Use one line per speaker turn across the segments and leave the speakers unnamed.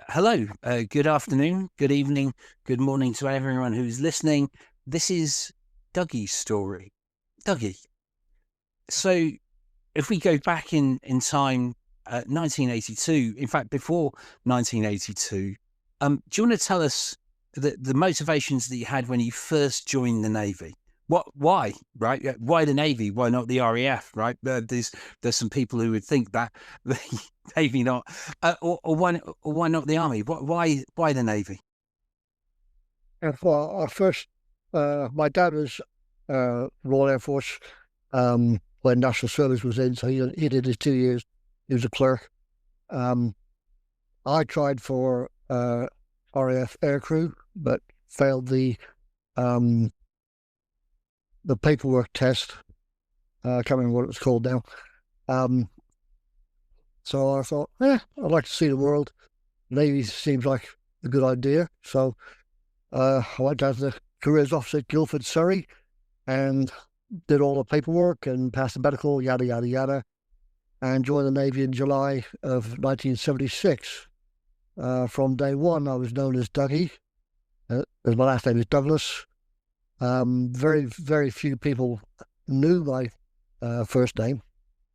Hello, good afternoon, good evening, good morning to everyone who's listening. This is Dougie's story. Dougie. So, if we go back in time, 1982, in fact, before 1982, do you want to tell us the motivations that you had when you first joined the Navy? Why, right? Why the Navy? Why not the RAF, right? There's some people who would think that the Navy not, or why not the Army? Why the Navy?
And for our first, my dad was Royal Air Force when National Service was in, so he did his 2 years. He was a clerk. Um, I tried for RAF aircrew, but failed um, the paperwork test. I can't remember what it was called now. Um, so I thought, I'd like to see the world. Navy seems like a good idea. So I went down to the careers office at Guildford, Surrey, and did all the paperwork and passed the medical, yada, yada, yada, and joined the Navy in July of 1976. From day one, I was known as Dougie, as my last name is Douglas. Very, very few people knew my first name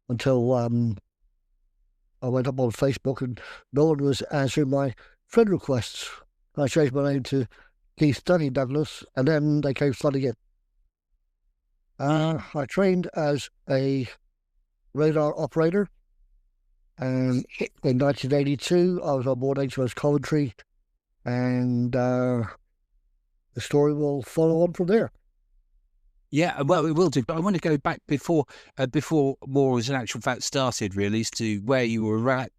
until I went up on Facebook and no one was answering my friend requests. I changed my name to Keith Dougie Douglas, and then they came flooding in. I trained as a radar operator, and in 1982, I was on board HMS Coventry, and the story will follow on from there.
Yeah, well, it will do. But I want to go back before war as an actual fact started, really, as to where you were at.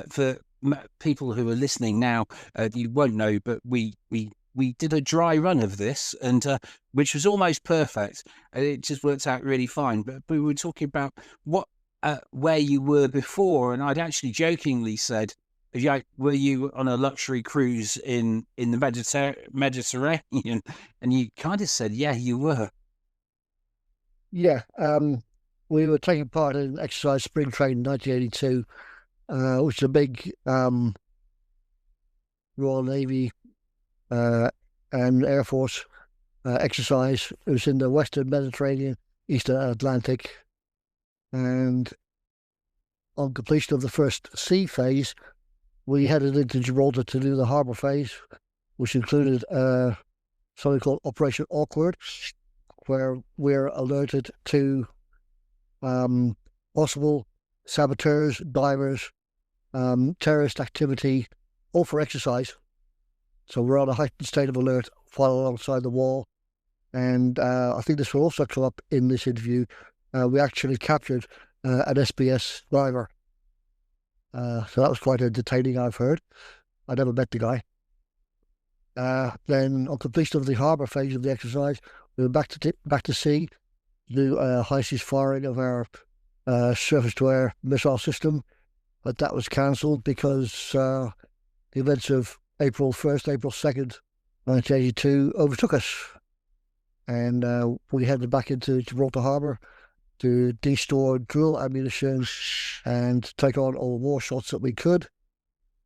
For people who are listening now, you won't know, but we did a dry run of this, and which was almost perfect. It just worked out really fine. But we were talking about what where you were before, and I'd actually jokingly said, yeah, were you on a luxury cruise in the Mediterranean? And you kind of said, yeah, you were.
Yeah, we were taking part in exercise spring training 1982, which is a big Royal Navy uh, and Air Force exercise. It was in the Western Mediterranean, Eastern Atlantic, and on completion of the first sea phase, we headed into Gibraltar to do the harbour phase, which included something called Operation Awkward, where we're alerted to um, possible saboteurs, divers, terrorist activity, all for exercise. So we're on a heightened state of alert while alongside the wall. And I think this will also come up in this interview. We actually captured an SBS diver. So that was quite entertaining, I've heard. I never met the guy. Then on completion of the harbour phase of the exercise, we were back to sea, do high seas firing of our surface to air missile system, but that was cancelled because the events of April 1st, April 2nd, 1982 overtook us, and we headed back into Gibraltar Harbour to de-store drill ammunition and take on all the war shots that we could.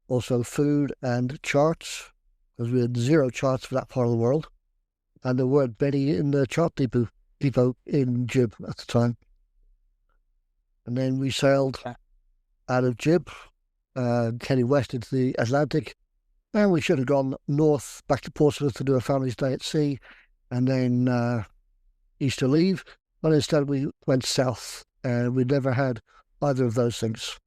Also food and charts, because we had zero charts for that part of the world, and there weren't many in the chart depot in Gib at the time. And then we sailed out of Gib, heading west into the Atlantic, and we should have gone north back to Portsmouth to do a family's day at sea, and then Easter leave. But instead, we went south, and we never had either of those things.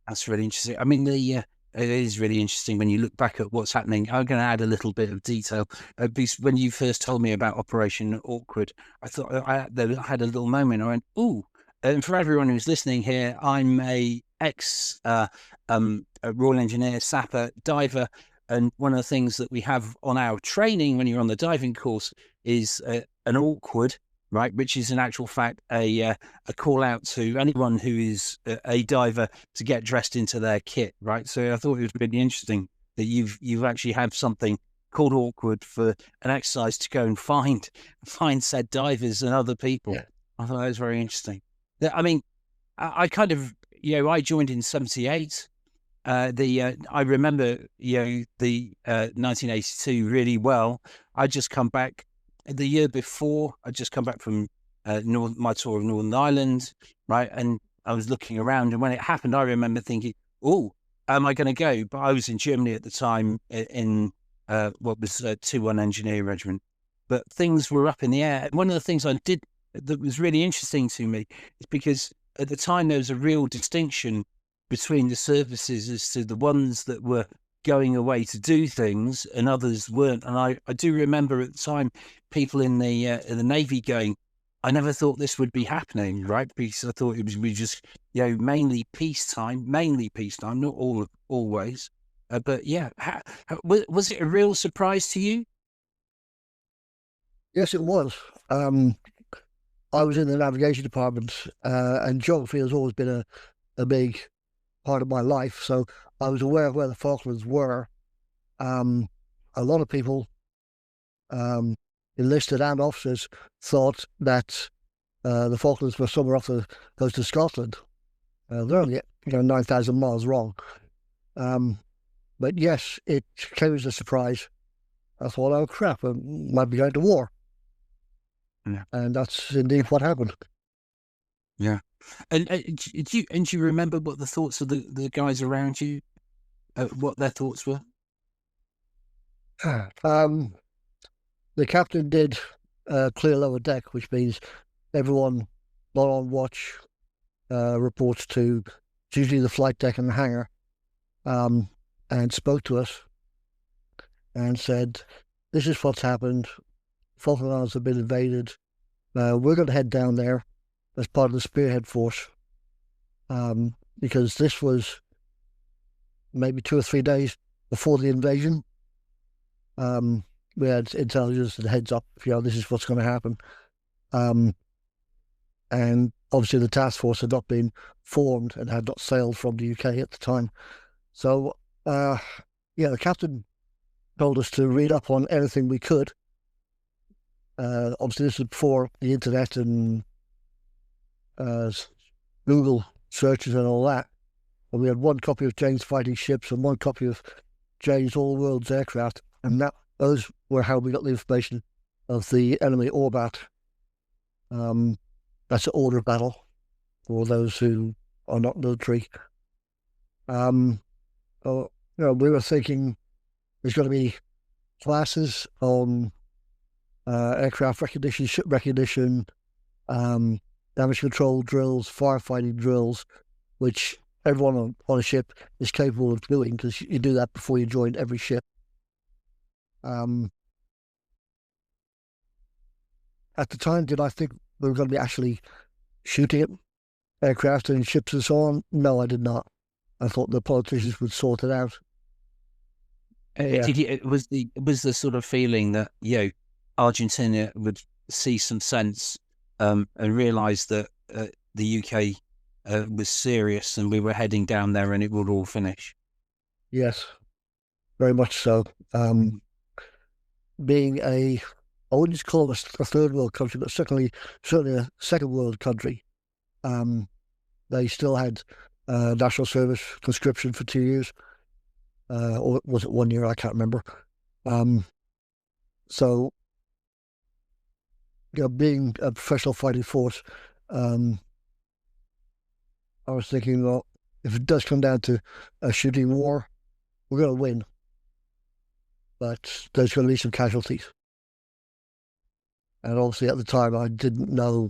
That's really interesting. I mean, it is really interesting when you look back at what's happening. I'm going to add a little bit of detail. Because when you first told me about Operation Awkward, I thought I had a little moment. I went, "Ooh!" And for everyone who's listening here, I'm a Royal Engineer, sapper, diver, and one of the things that we have on our training when you're on the diving course is an awkward, right, which is in actual fact a call out to anyone who is a diver to get dressed into their kit, right? So I thought it was really interesting that you've actually had something called awkward for an exercise to go and find said divers and other people.
Yeah.
I thought that was very interesting. I mean, I kind of, I joined in 78. I remember, the 1982 really well. I just come back the year before. I just come back from my tour of Northern Ireland, right? And I was looking around, and when it happened, I remember thinking, "Oh, am I going to go?" But I was in Germany at the time in what was 2-1 Engineer Regiment, but things were up in the air. One of the things I did that was really interesting to me is because at the time there was a real distinction between the services as to the ones that were going away to do things and others weren't. And I do remember at the time people in the Navy going, I never thought this would be happening, right? Because I thought it was just, mainly peacetime, not always. But yeah, was it a real surprise to you?
Yes, it was. I was in the navigation department, and geography has always been a big part of my life. So I was aware of where the Falklands were. A lot of people, enlisted and officers, thought that the Falklands were somewhere off the coast of Scotland. They're only 9,000 miles wrong. But yes, it came as a surprise. I thought, oh crap, I might be going to war.
Yeah.
And that's indeed what happened.
Yeah. And do you remember what the thoughts of the guys around you, what their thoughts were?
The captain did clear lower deck, which means everyone not on watch reports to usually the flight deck and the hangar, and spoke to us and said, "This is what's happened. Falkland Islands have been invaded. We're going to head down there as part of the spearhead force, because this was maybe 2 or 3 days before the invasion. We had intelligence and heads up, this is what's going to happen. And obviously the task force had not been formed and had not sailed from the UK at the time. So, the captain told us to read up on anything we could. Obviously, this was before the internet and Google searches and all that. And we had one copy of Jane's fighting ships and one copy of Jane's all world's aircraft, and those were how we got the information of the enemy Orbat. That's an order of battle for those who are not military. We were thinking there's going to be classes on aircraft recognition, ship recognition, damage control drills, firefighting drills, which everyone on a ship is capable of doing because you do that before you join every ship. At the time, did I think we were going to be actually shooting at aircraft and ships and so on? No, I did not. I thought the politicians would sort it out.
It was the sort of feeling that Argentina would see some sense and realise that the UK was serious and we were heading down there and it would all finish.
Yes, very much so. Being I wouldn't just call it a third world country, but certainly a second world country. They still had national service conscription for 2 years, or was it 1 year? I can't remember. So, being a professional fighting force, I was thinking, well, if it does come down to a shooting war, we're going to win, but there's going to be some casualties. And obviously, at the time, I didn't know,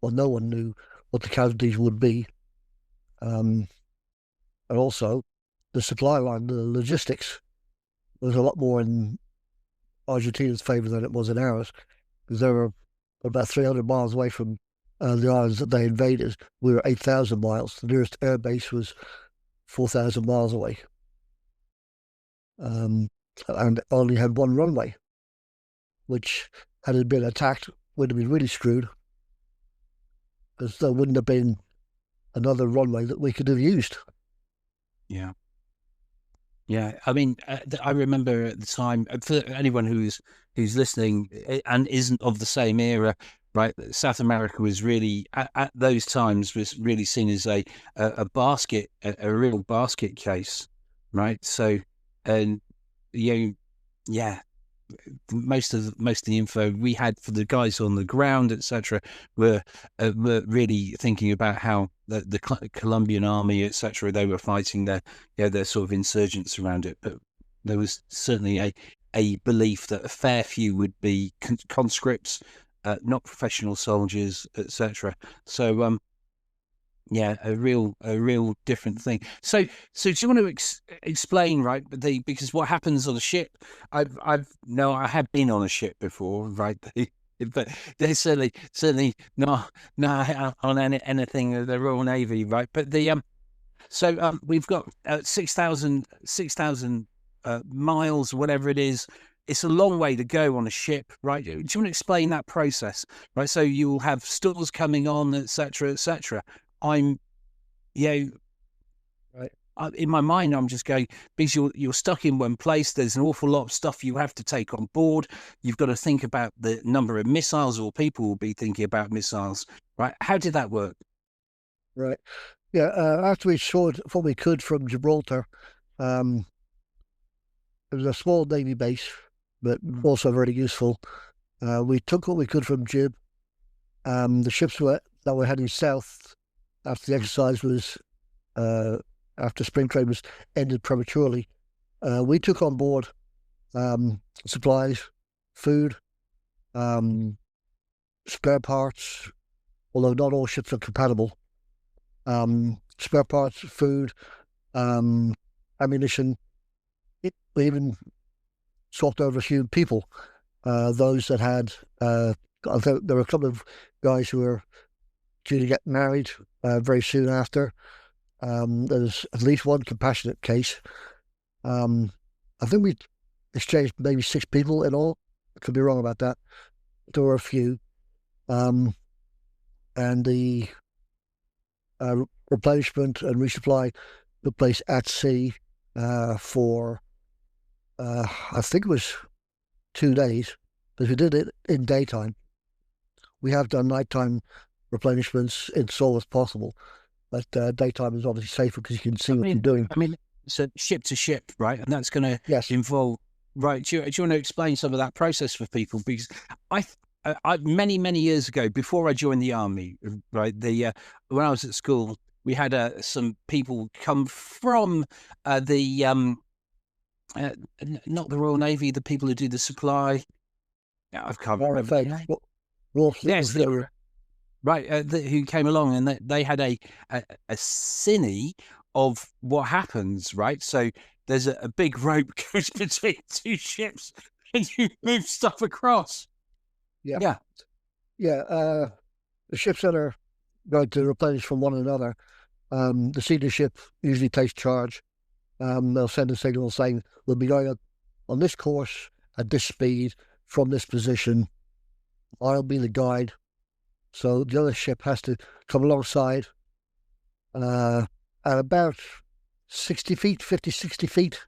well, no one knew what the casualties would be. And also, the supply line, the logistics, was a lot more in Argentina's favour than it was in ours, because they were about 300 miles away from the islands that they invaded. We were 8,000 miles. The nearest air base was 4,000 miles away, and only had one runway, which, had it been attacked, would have been really screwed, because there wouldn't have been another runway that we could have used.
Yeah. Yeah, I mean, I remember at the time, for anyone who's listening and isn't of the same era, right? South America was really at those times was really seen as a basket, a real basket case, right? So, and yeah, most of the info we had for the guys on the ground, etc., were really thinking about how the Colombian army, etc., they were fighting their sort of insurgents around it. But there was certainly a belief that a fair few would be conscripts, not professional soldiers, etc. So yeah, a real different thing. So do you want to explain, right? Because what happens on a ship, I have been on a ship before, right? But they're certainly not on anything of the Royal Navy, right? But we've got 6,000 miles, whatever it is. It's a long way to go on a ship, right? Do you want to explain that process, right? So you'll have stores coming on, etc., etc. I'm, you know,
Right.
in my mind, I'm just going, because you're stuck in one place. There's an awful lot of stuff you have to take on board. You've got to think about the number of missiles, or people will be thinking about missiles, right? How did that work?
Right. Yeah. After we showed what we could from Gibraltar, it was a small Navy base, but also very useful. We took what we could from Gib. The ships that were heading south after the exercise was after spring trade was ended prematurely. We took on board supplies, food, spare parts, although not all ships are compatible. Spare parts, food, ammunition. We even swapped over a few people. Those that had, there were a couple of guys who were due to get married very soon after. There's at least one compassionate case. I think we exchanged maybe 6 people in all. I could be wrong about that. There were a few. And the replenishment and resupply took place at sea for, I think it was 2 days, because we did it in daytime. We have done nighttime replenishments in Seoul as possible, but daytime is obviously safer because you can see what you're doing.
I mean, so ship to ship, right? And that's going to
Yes.
involve, right? Do you want to explain some of that process for people? Because I many years ago, before I joined the army, right? When I was at school, we had some people come from not the Royal Navy, the people who do the supply. Yeah, I've come. Yes, right. Who came along, and they had a cine of what happens, right? So there's a big rope goes between 2 ships, and you move stuff across.
Yeah. The ships that are going to replenish from one another, the senior ship usually takes charge. They'll send a signal saying we'll be going on this course at this speed from this position. I'll be the guide. So the other ship has to come alongside at about 60 feet, 50, 60 feet,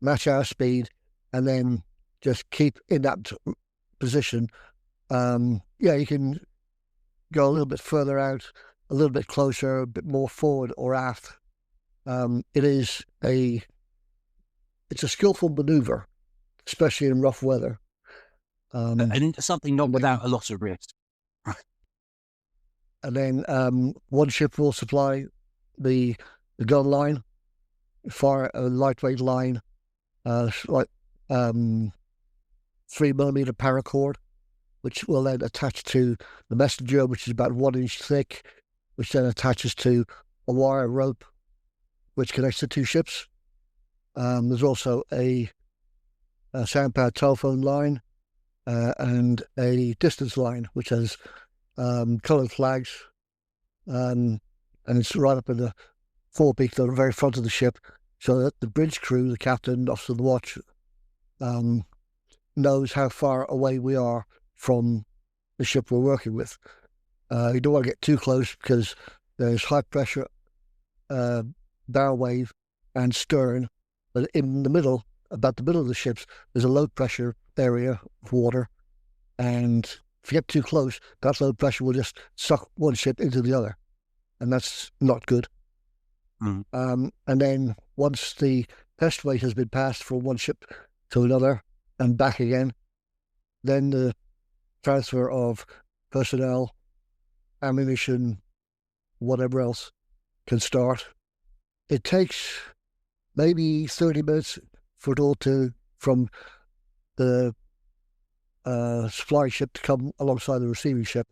match our speed, and then just keep in that position. You can go a little bit further out, a little bit closer, a bit more forward or aft. It's a skillful maneuver, especially in rough weather.
And something not without a lot of risk.
And then one ship will supply the gun line, fire a lightweight line, like 3mm paracord, which will then attach to the messenger, which is about 1 inch thick, which then attaches to a wire rope, which connects the 2 ships. There's also a sound-powered telephone line and a distance line, which has coloured flags, and it's right up in the forepeak, the very front of the ship, so that the bridge crew, the captain, officer of the watch, knows how far away we are from the ship we're working with. You don't want to get too close because there's high pressure bow wave and stern, but in the middle, about the middle of the ships, there's a low pressure area of water, and if you get too close, that low pressure will just suck one ship into the other, and that's not good.
Mm.
And then once the test weight has been passed from one ship to another and back again, then the transfer of personnel, ammunition, whatever else can start. It takes maybe 30 minutes for it all to, from the supply ship to come alongside the receiving ship.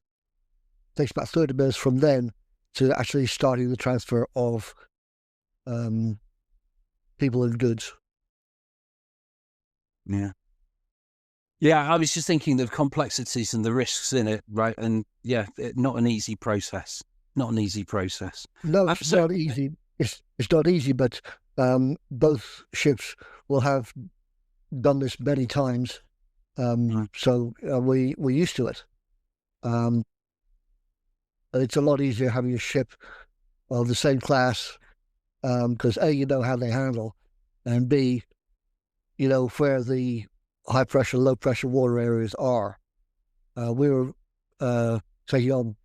It takes about 30 minutes from then to actually starting the transfer of people and goods.
Yeah. Yeah, I was just thinking the complexities and the risks in it, right? And yeah, not an easy process. Not an easy process.
No, it's not easy. It's not easy, but both ships will have done this many times. So we're used to it. It's a lot easier having a ship of the same class because A, you know how they handle, and B, you know where the high pressure, low pressure water areas are. We were taking on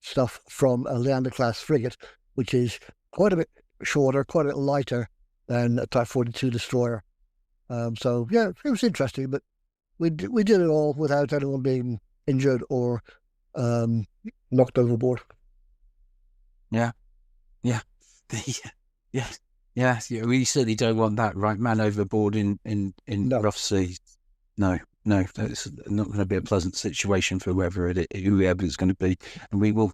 stuff from a Leander class frigate, which is quite a bit shorter, quite a bit lighter than a Type 42 destroyer. So yeah, it was interesting, but we did it all without anyone being injured or knocked overboard.
Yeah, yeah, yeah, yeah. We certainly don't want that, right? Man overboard in
No.
rough seas. No, that's not going to be a pleasant situation for whoever it's going to be, and we will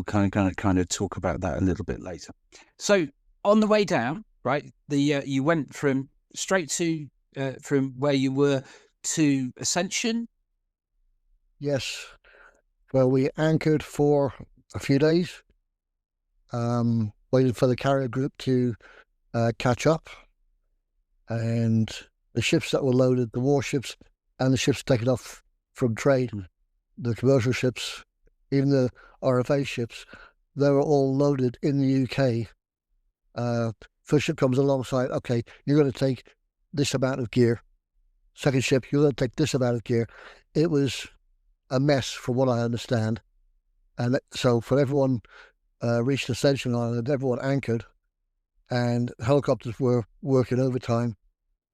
kind of talk about that a little bit later. So on the way down, right? You went from straight to from where you were to Ascension.
Yes. Well, we anchored for a few days, waited for the carrier group to catch up, and the ships that were loaded, the warships, and the ships taken off from trade, the commercial ships, even the RFA ships, they were all loaded in the UK. First ship comes alongside, okay, you're going to take this amount of gear. Second ship, you're going to take this amount of gear. It was a mess, from what I understand. And so for everyone reached Ascension Island, everyone anchored, and helicopters were working overtime,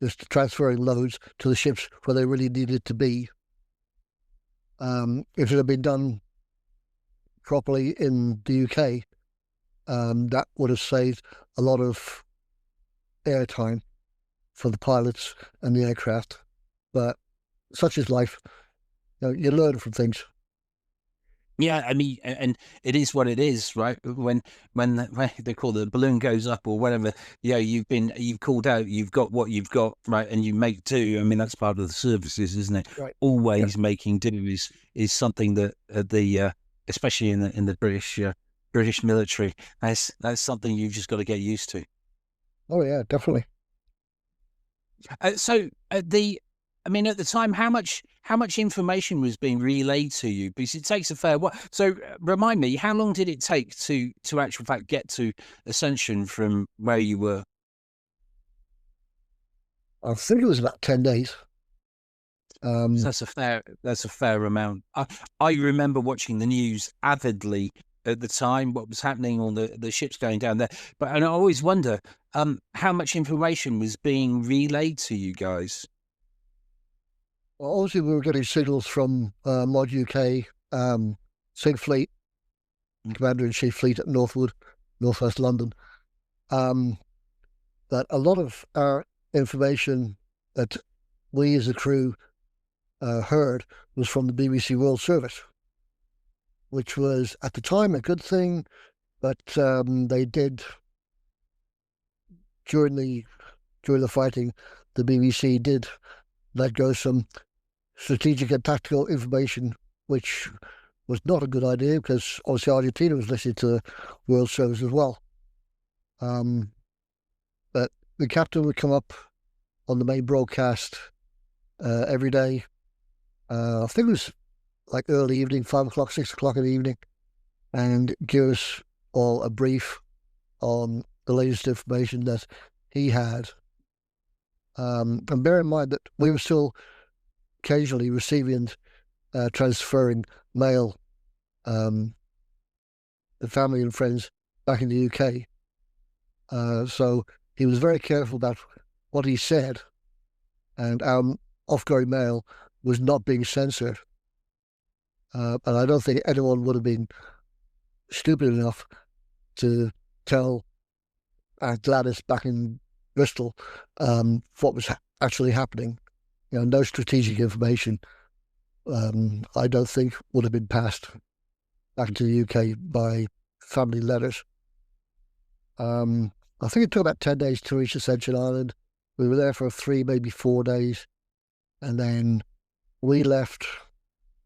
just transferring loads to the ships where they really needed to be. If it had been done properly in the UK, that would have saved a lot of airtime for the pilots and the aircraft. But such is life. You learn from things.
Yeah, I mean, and it is what it is, right? When they call the balloon goes up or whatever, you've called out, you've got what you've got, right, and you make do. I mean, that's part of the services, isn't it?
Right.
Always making do is something that especially in the British military, that's something you've just got to get used to.
Oh yeah, definitely.
I mean, at the time, how much information was being relayed to you? Because it takes a fair while. So, remind me, how long did it take to actual fact get to Ascension from where you were?
I think it was about 10 days.
So that's a fair amount. I remember watching the news avidly at the time, what was happening on the ships going down there. And I always wonder how much information was being relayed to you guys.
Well, obviously, we were getting signals from Mod UK, Sig Fleet, Commander-in-Chief Fleet at Northwood, Northwest London. But a lot of our information that we as a crew heard was from the BBC World Service, which was at the time a good thing, but they did during the fighting, the BBC did let go some strategic and tactical information, which was not a good idea because obviously Argentina was listening to the World Service as well. But the captain would come up on the main broadcast every day. I think it was like early evening, 5 o'clock, 6 o'clock in the evening, and give us all a brief on the latest information that he had. And bear in mind that we were still occasionally receiving transferring mail, the family and friends back in the UK. So he was very careful about what he said, and our off-going mail was not being censored. And I don't think anyone would have been stupid enough to tell Gladys back in Bristol what was actually happening. No strategic information, I don't think, would have been passed back to the UK by family letters. I think it took about 10 days to reach Ascension Island. We were there for 3, maybe 4 days. And then we left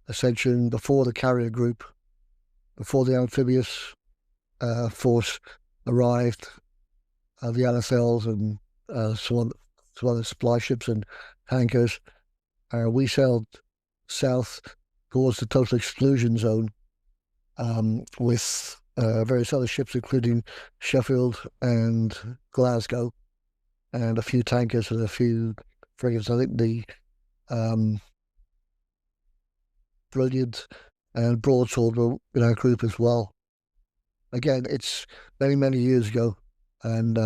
Ascension before the carrier group, before the amphibious force arrived, the LSLs and some other supply ships and tankers. We sailed south towards the total exclusion zone with various other ships, including Sheffield and Glasgow, and a few tankers and a few frigates. I think the Brilliant and Broadsword were in our group as well. Again, it's many, many years ago, and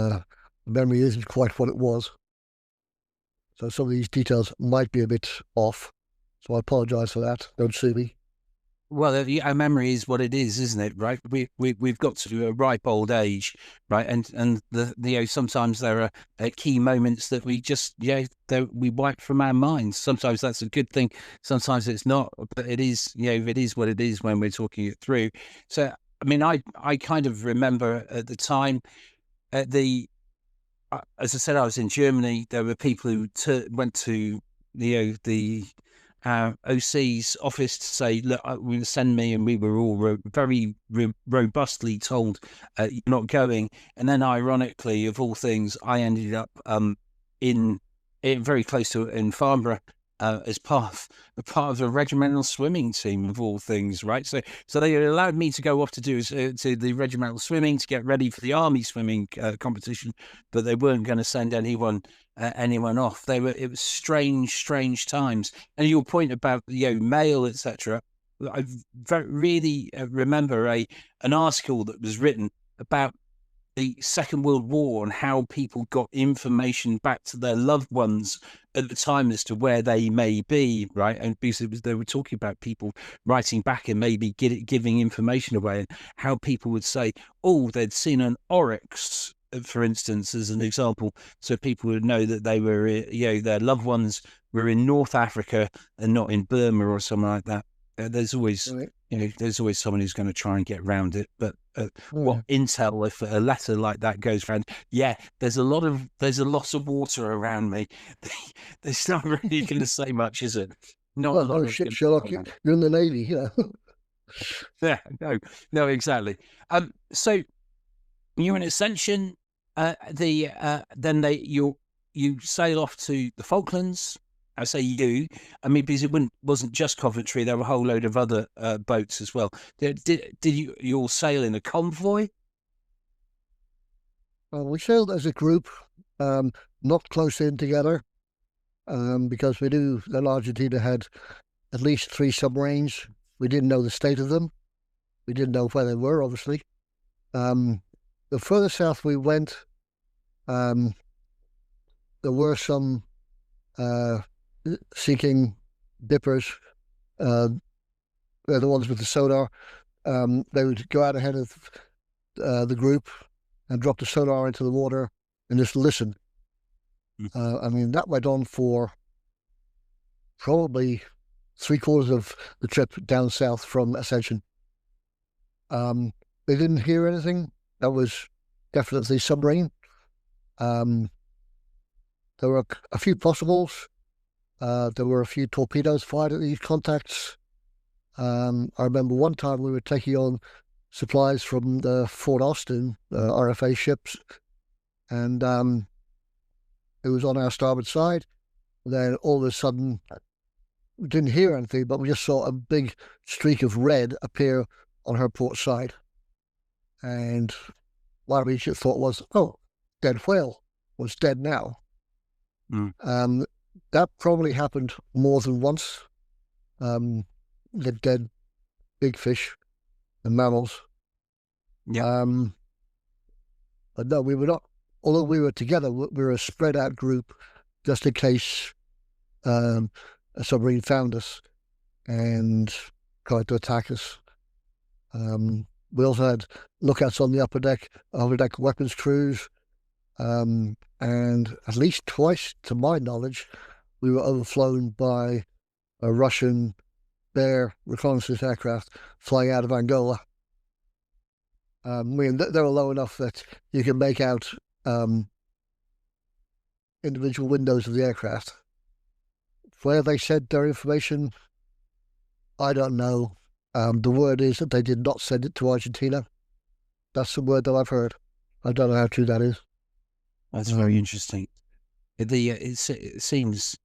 memory isn't quite what it was. So some of these details might be a bit off. So I apologise for that. Don't sue me.
Well, our memory is what it is, isn't it? Right? We've got to a ripe old age, right? And sometimes there are key moments that we just we wipe from our minds. Sometimes that's a good thing. Sometimes it's not. But it is it is what it is when we're talking it through. So I mean, I kind of remember at the time, as I said, I was in Germany. There were people who went to the OC's office to say, look, will send me, and we were all very robustly told you're not going. And then, ironically, of all things, I ended up in very close to in Farnborough as part of the regimental swimming team, of all things, right? So they allowed me to go off to do to the regimental swimming to get ready for the army swimming competition, but they weren't going to send anyone off. It was strange times. And your point about mail, etc. I really remember an article that was written about the Second World War and how people got information back to their loved ones at the time as to where they may be, right? And because they were talking about people writing back and maybe giving information away, and how people would say, oh, they'd seen an oryx, for instance, as an example, so people would know that they were, their loved ones were in North Africa and not in Burma or something like that. There's always,
Right.
there's always someone who's going to try and get around it. But what intel if a letter like that goes around? Yeah, there's a lot of water around me. There's not really going to say much, is it? Not a lot.
Oh shit, Sherlock, you're in the Navy,
Yeah, no, exactly. So you're in Ascension. Then you sail off to the Falklands. I say I mean, because it wasn't just Coventry. There were a whole load of other boats as well. Did you all sail in a convoy?
We sailed as a group, not close in together, because we knew the Argentina had at least 3 submarines. We didn't know the state of them. We didn't know where they were, obviously. The further south we went, there were some seeking dippers. They're the ones with the sonar. They would go out ahead of the group and drop the sonar into the water and just listen. I mean, that went on for probably 3/4 of the trip down south from Ascension. They didn't hear anything. That was definitely submarine. There were a few possibles. There were a few torpedoes fired at these contacts. I remember one time we were taking on supplies from the Fort Austin RFA ships, and it was on our starboard side. Then all of a sudden, we didn't hear anything, but we just saw a big streak of red appear on her port side. And my immediate thought was, oh, dead whale was dead now. That probably happened more than once. lived dead, big fish and mammals.
Yeah.
But no, we were not. Although we were together, we were a spread out group, just in case a submarine found us and tried to attack us. We also had lookouts on the upper deck weapons crews, and at least twice, to my knowledge, we were overflown by a Russian Bear reconnaissance aircraft flying out of Angola. I mean, they were low enough that you can make out individual windows of the aircraft. Where they sent their information, I don't know. The word is that they did not send it to Argentina. That's the word that I've heard. I don't know how true that is.
That's very interesting. It seems,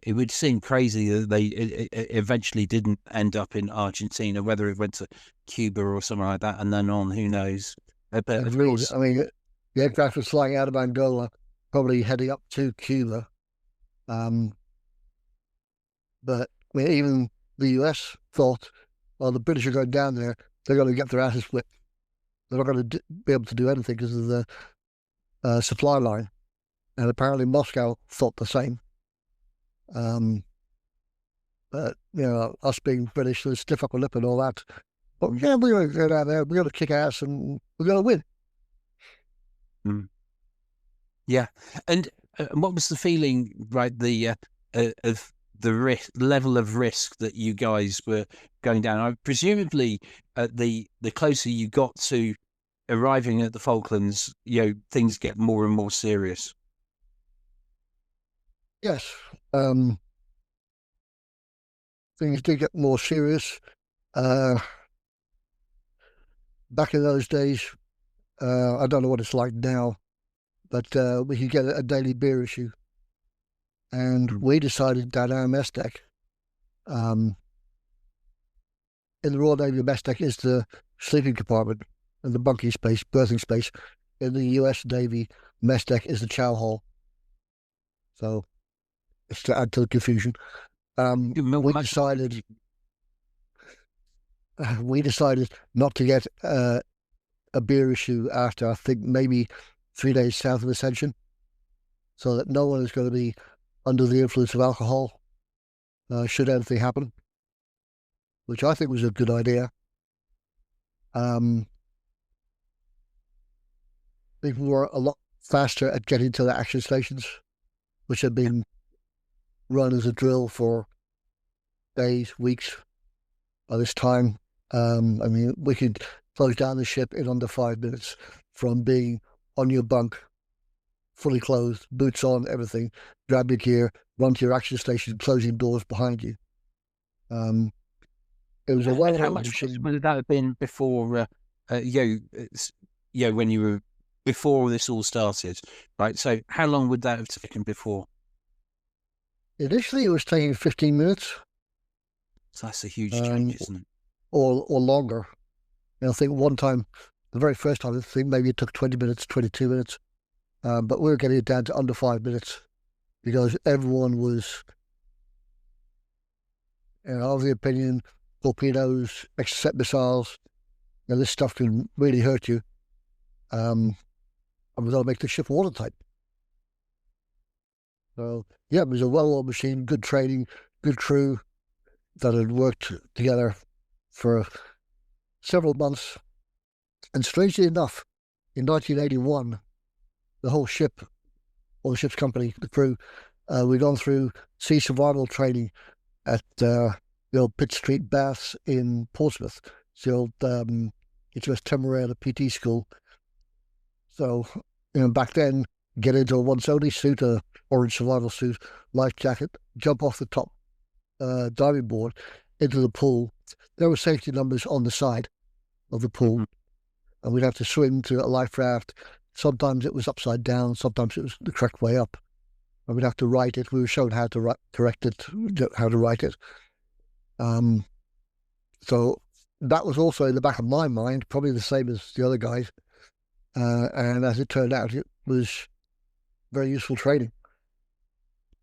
it would seem crazy that they eventually didn't end up in Argentina, whether it went to Cuba or somewhere like that, and then on, who knows? But of course,
I mean, the aircraft was flying out of Angola, probably heading up to Cuba. But I mean, even the US thought, well, the British are going down there, they're going to get their asses whipped. They're not going to be able to do anything because of the supply line. And apparently Moscow thought the same. But, you know, us being British, we stiff upper lip and all that. But yeah, we're going to go down there, we're going to kick ass and we're going to win.
Mm. Yeah. And what was the feeling, right, of the level of risk that you guys were going down? I presumably, the closer you got to arriving at the Falklands, you know, things get more and more serious.
Yes. Things did get more serious. Back in those days, I don't know what it's like now, but we could get a daily beer issue. And we decided that our mess deck, in the Royal Navy mess deck, is the sleeping compartment and the bunking space, berthing space. In the US Navy mess deck is the chow hall. So it's to add to the confusion. We decided not to get a beer issue after, I think, maybe 3 days south of Ascension, so that no one is going to be under the influence of alcohol should anything happen, which I think was a good idea. People were a lot faster at getting to the action stations, which had been run as a drill for days, weeks by this time. I mean, we could close down the ship in under 5 minutes from being on your bunk, fully clothed, boots on, everything, grab your gear, run to your action station, closing doors behind you. It was a well.
How much would that have been before, when you were, before this all started, right? So how long would that have taken before?
Initially, it was taking 15 minutes.
So that's a huge change, isn't it?
Or longer. And I think one time, the very first time, I think maybe it took 20 minutes, 22 minutes. But we were getting it down to under 5 minutes because everyone was, you know, of the opinion, torpedoes, exocet missiles, and this stuff can really hurt you. And we're going to make the ship watertight. So, yeah, it was a well-oiled machine, good training, good crew that had worked together for several months. And strangely enough, in 1981, the whole ship, or the ship's company, the crew, we'd gone through sea survival training at the old Pitt Street Baths in Portsmouth. It's the old HMS Coventry PT school. So, you know, back then, get into a once-only suit, a orange survival suit, life jacket, jump off the top diving board into the pool. There were safety numbers on the side of the pool, and we'd have to swim to a life raft. Sometimes it was upside down, sometimes it was the correct way up. And we'd have to write it. We were shown how to correct it, how to write it. So that was also in the back of my mind, probably the same as the other guys. And as it turned out, it was very useful training.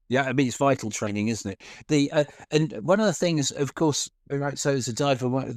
Yeah, I mean it's vital training, isn't it? The and one of the things, of course, right? So as a diver,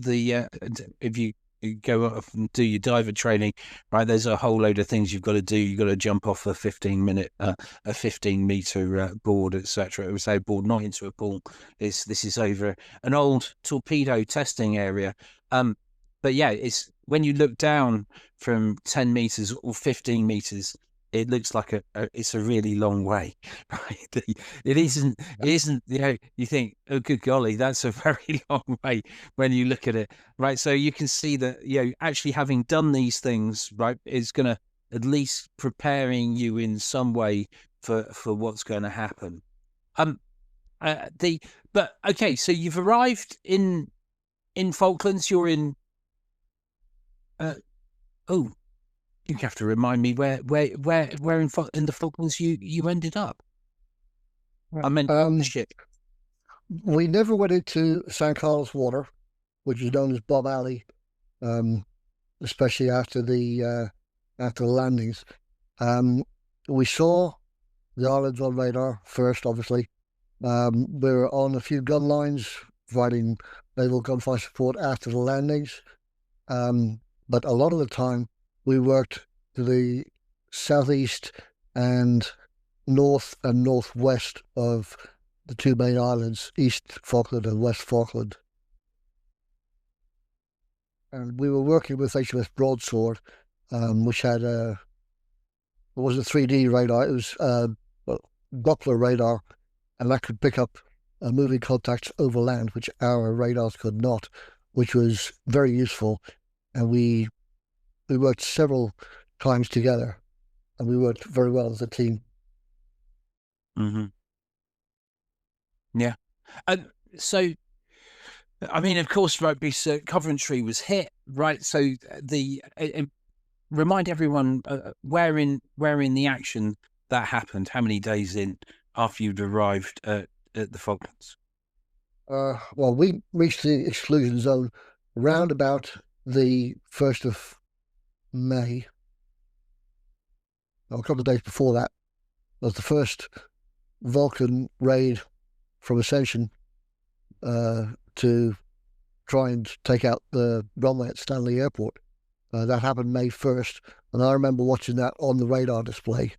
if you go off and do your diver training, right? There's a whole load of things you've got to do. You've got to jump off a 15-meter board, etc. It was a board not into a pool. This is over an old torpedo testing area. But yeah, it's when you look down from 10 meters or 15 meters, it looks like it's a really long way, right? It isn't. It isn't. You think, oh, good golly, that's a very long way when you look at it, right? So you can see that actually having done these things, right, is going to at least preparing you in some way for what's going to happen. But okay, so you've arrived in Falklands. You're in. Oh, you have to remind me where in the Falklands you ended up. I meant on the ship.
We never went into St. Carlos Water, which is known as Bob Alley, especially after the landings. We saw the islands on radar first, obviously. We were on a few gun lines, providing naval gunfire support after the landings. But a lot of the time, we worked to the southeast and north and northwest of the two main islands, East Falkland and West Falkland. And we were working with HMS Broadsword, which had it was a 3D radar. It was Doppler radar, and that could pick up moving contacts over land, which our radars could not, which was very useful. And we worked several times together, and we worked very well as a team.
Mm-hmm. Yeah. So, I mean, of course, right, Coventry was hit, right? So remind everyone where in the action that happened. How many days in after you'd arrived at the Falklands?
Well, we reached the exclusion zone around about the 1st of May. A couple of days before that was the first Vulcan raid from Ascension to try and take out the runway at Stanley Airport. That happened May 1st, and I remember watching that on the radar display.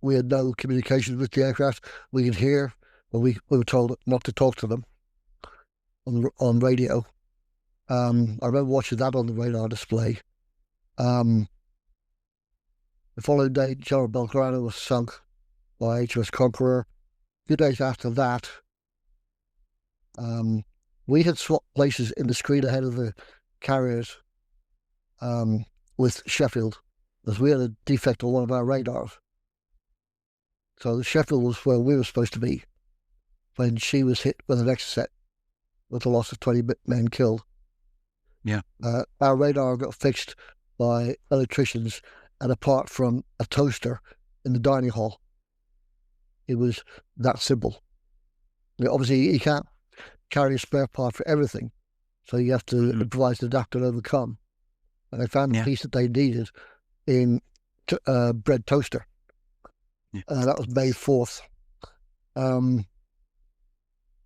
We had no communications with the aircraft. We could hear, but we were told not to talk to them on radio. I remember watching that on the radar display. The following day, General Belgrano was sunk by HMS Conqueror. A few days after that, we had swapped places in the screen ahead of the carriers with Sheffield, because we had a defect on one of our radars. So the Sheffield was where we were supposed to be when she was hit with an Exocet with a loss of 20 men killed.
Yeah.
Our radar got fixed by electricians, and apart from a toaster in the dining hall, it was that simple. Obviously, you can't carry a spare part for everything, so you have to improvise, adapt, and overcome. And they found the piece that they needed in bread toaster. Yeah. That was May 4th.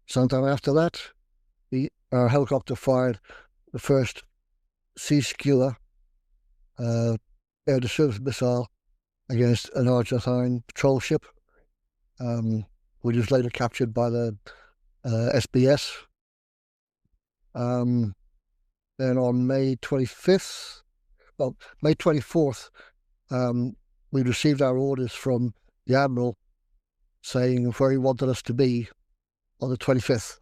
Sometime after that, our helicopter fired the first Sea Skua air-to-surface missile against an Argentine patrol ship, which was later captured by the SBS. Then on May 24th, we received our orders from the Admiral saying where he wanted us to be on the 25th.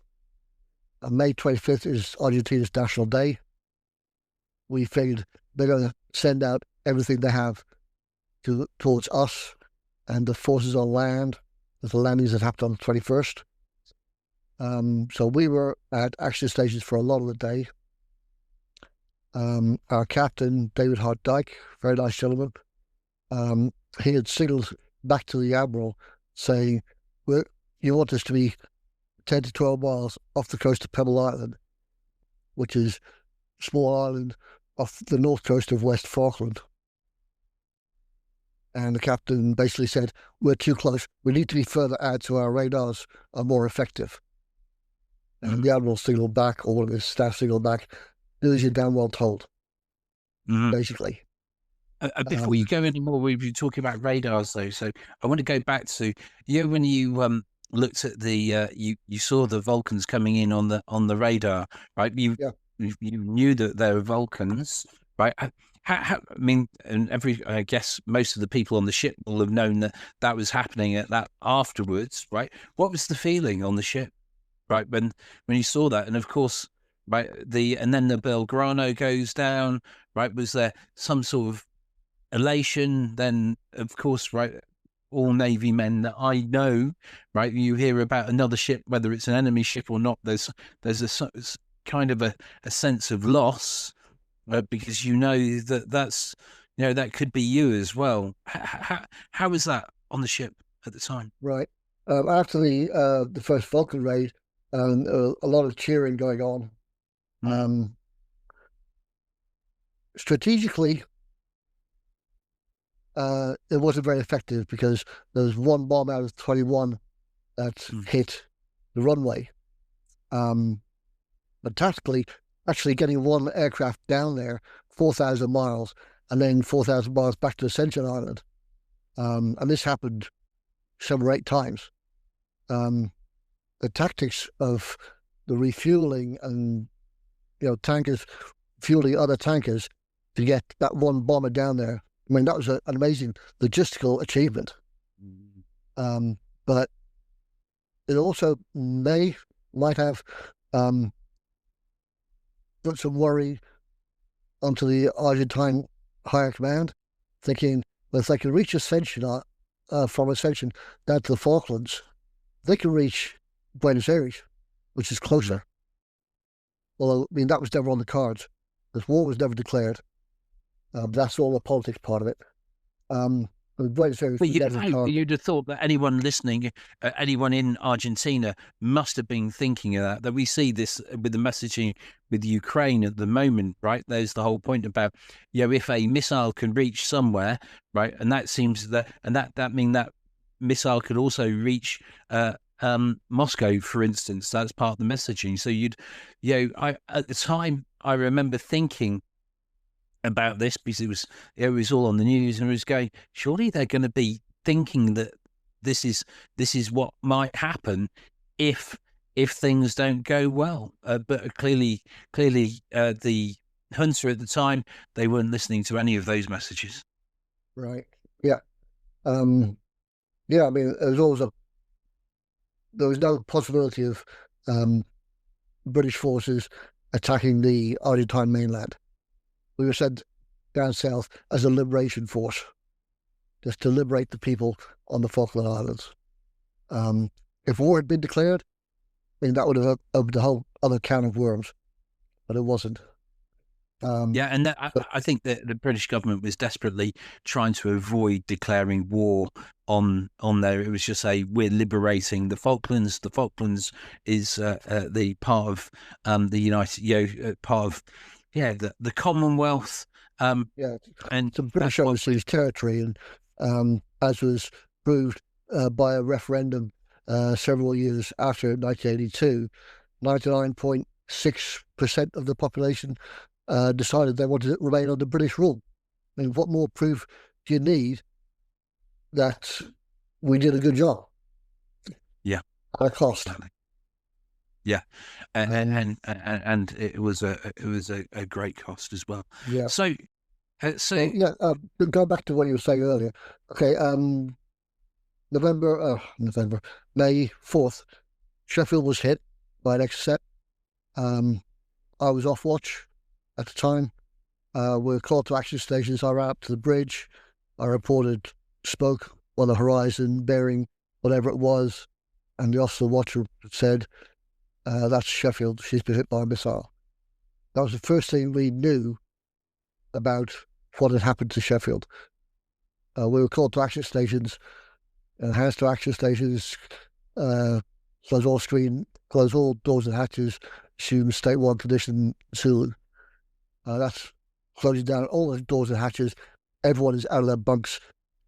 And May 25th is Argentina's National Day. We figured they're going to send out everything they have towards us and the forces on land, with the landings that happened on the 21st. So we were at action stations for a lot of the day. Our captain, David Hart Dyke, very nice gentleman, he had signalled back to the Admiral saying, you want us to be 10 to 12 miles off the coast of Pebble Island, which is a small island off the north coast of West Falkland. And the captain basically said, "We're too close. We need to be further out so our radars are more effective." And the admiral signaled back, or one of his staff signaled back, "Do as you're damn well told,"
Mm-hmm.
basically.
Before you go any more, we've been talking about radars, though. So I want to go back to when you looked at the you saw the Vulcans coming in on the radar, right? You knew that they were Vulcans, right? I mean, and I guess most of the people on the ship will have known that was happening at that afterwards, right? What was the feeling on the ship, right, when you saw that? And of course, right, and then the Belgrano goes down, right? Was there some sort of elation? Then of course, right, all Navy men that I know, right, you hear about another ship, whether it's an enemy ship or not, there's a kind of a sense of loss, because that's that could be you as well. How was that on the ship at the time?
Right. After the first Vulcan raid, a lot of cheering going on. Strategically, it wasn't very effective because there was one bomb out of 21 that hit the runway. But tactically, actually getting one aircraft down there, 4,000 miles, and then 4,000 miles back to Ascension Island. And this happened 7 or 8 times. The tactics of the refueling and tankers fueling other tankers to get that one bomber down there, I mean, that was an amazing logistical achievement. But it also might have put some worry onto the Argentine higher command, thinking, well, if they can reach Ascension from Ascension down to the Falklands, they can reach Buenos Aires, which is closer. Although, I mean, that was never on the cards. This war was never declared. That's all the politics part of it. But
you'd have thought that anyone listening, anyone in Argentina must have been thinking of that we see this with the messaging with Ukraine at the moment, right? There's the whole point about, if a missile can reach somewhere, right? And that seems that mean that missile could also reach Moscow, for instance. That's part of the messaging. So at the time, I remember thinking about this because it was all on the news, and it was going, surely they're going to be thinking that this is what might happen if things don't go well. But clearly the Hunter at the time, they weren't listening to any of those messages.
Right. Yeah. I mean, there was no possibility of British forces attacking the Argentine mainland. We were sent down south as a liberation force, just to liberate the people on the Falkland Islands. If war had been declared, I mean, that would have opened a whole other can of worms, but it wasn't.
And I think that the British government was desperately trying to avoid declaring war on there. It was just we're liberating the Falklands. The Falklands is the part of the United, part of the Commonwealth.
And the British overseas territory, and as was proved by a referendum several years after 1982, 99.6% of the population decided they wanted to remain under British rule. I mean, what more proof do you need that we did a good job?
Yeah,
at a cost.
Yeah, and it was a great cost as well.
Yeah.
So
go back to what you were saying earlier. Okay, May 4th, Sheffield was hit by an XSET. I was off watch at the time. We were called to action stations. I ran up to the bridge. I reported smoke on the horizon, bearing whatever it was, and the officer watcher said, "That's Sheffield. She's been hit by a missile." That was the first thing we knew about what had happened to Sheffield. We were called to action stations, hands to action stations, close all doors and hatches, assume state one condition Zulu. That's closing down all the doors and hatches. Everyone is out of their bunks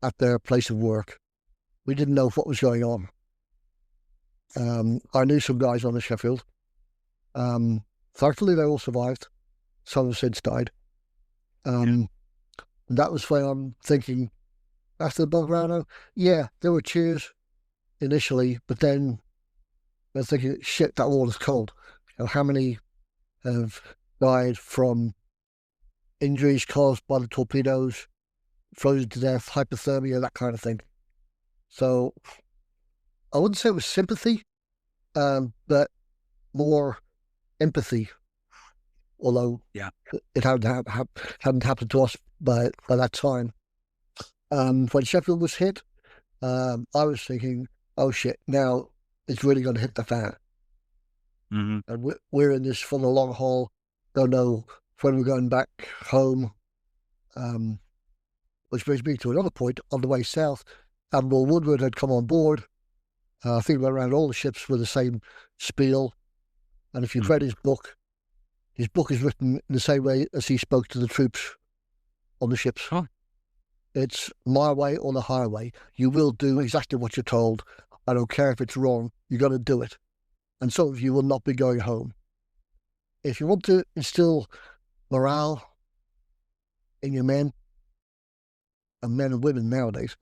at their place of work. We didn't know what was going on. I knew some guys on the Sheffield. Thankfully, they all survived. Some have since died. And that was when I'm thinking, after the Belgrano, yeah, there were cheers initially, but then I was thinking, shit, that water's cold. How many have died from injuries caused by the torpedoes, frozen to death, hypothermia, that kind of thing. So I wouldn't say it was sympathy, but more empathy. Although it hadn't happened to us by that time. When Sheffield was hit, I was thinking, oh shit, now it's really going to hit the fan.
Mm-hmm.
And we're in this for the long haul. Don't know when we're going back home. Which brings me to another point. On the way south, Admiral Woodward had come on board. I think we went around all the ships with the same spiel. And if you've read his book is written in the same way as he spoke to the troops on the ships.
Oh.
It's my way or the highway. You will do exactly what you're told. I don't care if it's wrong. You got to do it. And some of you will not be going home. If you want to instill morale in your men, and men and women nowadays,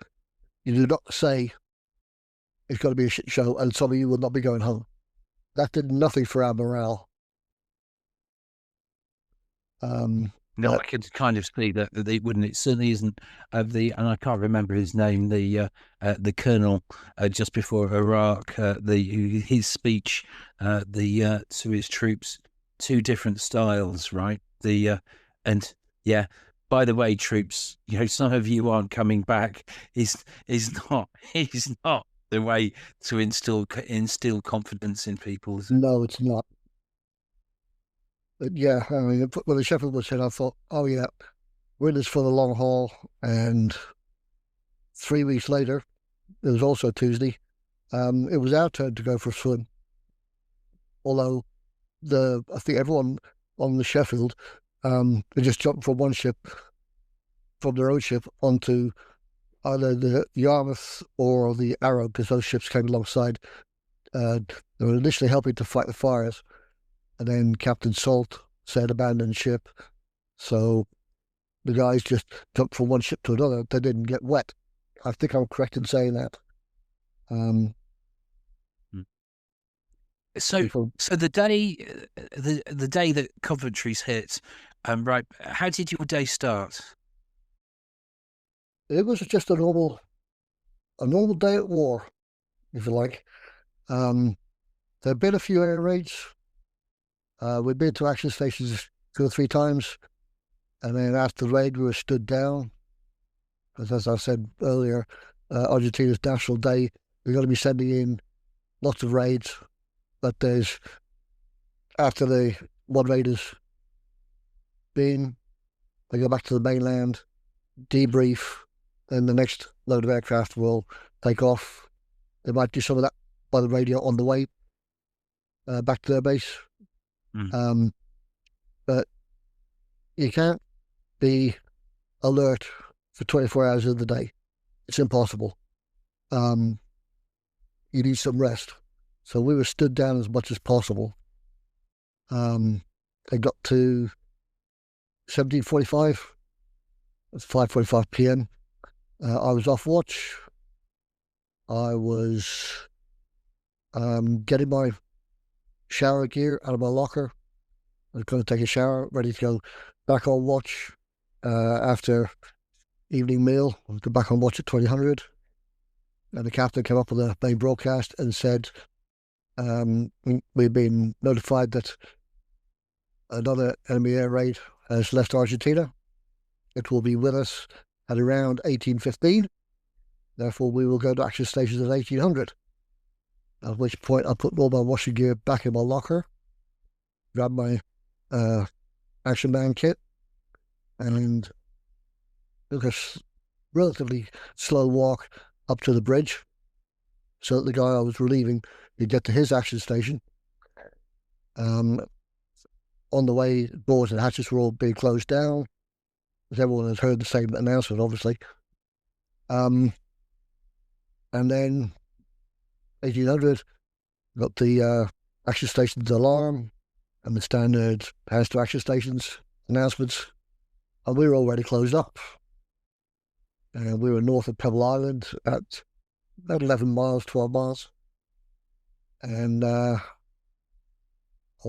you do not say it's got to be a shit show and some of you will not be going home. That did nothing for our morale.
No, I could kind of see that they wouldn't. It certainly isn't and I can't remember his name. The colonel just before Iraq, his speech, to his troops, two different styles, right? And yeah. By the way, troops, some of you aren't coming back. Is not the way to instill confidence in people.
No, it's not. But yeah, I mean, when the Sheffield was hit, I thought, oh yeah, we're in this for the long haul. And 3 weeks later, it was also Tuesday, it was our turn to go for a swim. Although I think everyone on the Sheffield, they just jumped from one ship, from their own ship, onto either the Yarmouth or the Arrow, because those ships came alongside. They were initially helping to fight the fires. And then Captain Salt said abandon ship. So the guys just jumped from one ship to another. They didn't get wet. I think I'm correct in saying that.
So the day that Coventry's hit, right? How did your day start?
It was just a normal day at war, if you like. There'd been a few air raids. We'd been to action stations 2 or 3 times, and then after the raid, we were stood down. Because as I said earlier, Argentina's National Day, we're going to be sending in lots of raids. But after the one raid has been, they go back to the mainland, debrief, then the next load of aircraft will take off. They might do some of that by the radio on the way back to their base. But you can't be alert for 24 hours of the day. It's impossible. You need some rest. So we were stood down as much as possible. They got to 17:45. It's 5:45 p.m. I was off watch. I was getting my shower gear out of my locker. I was going to take a shower, ready to go back on watch after evening meal. I was back on watch at 2000. And the captain came up with the main broadcast and said, we've been notified that another enemy air raid has left Argentina. It will be with us at around 1815. Therefore, we will go to action stations at 1800. At which point, I put all my washing gear back in my locker, grabbed my action man kit, and took a relatively slow walk up to the bridge so that the guy I was relieving could get to his action station. On the way, doors and hatches were all being closed down, as everyone has heard the same announcement, obviously. Um, and then 1800 got the action stations alarm and the standard hands to action stations announcements, and we were already closed up. And we were north of Pebble Island at about 11 miles, 12 miles. And all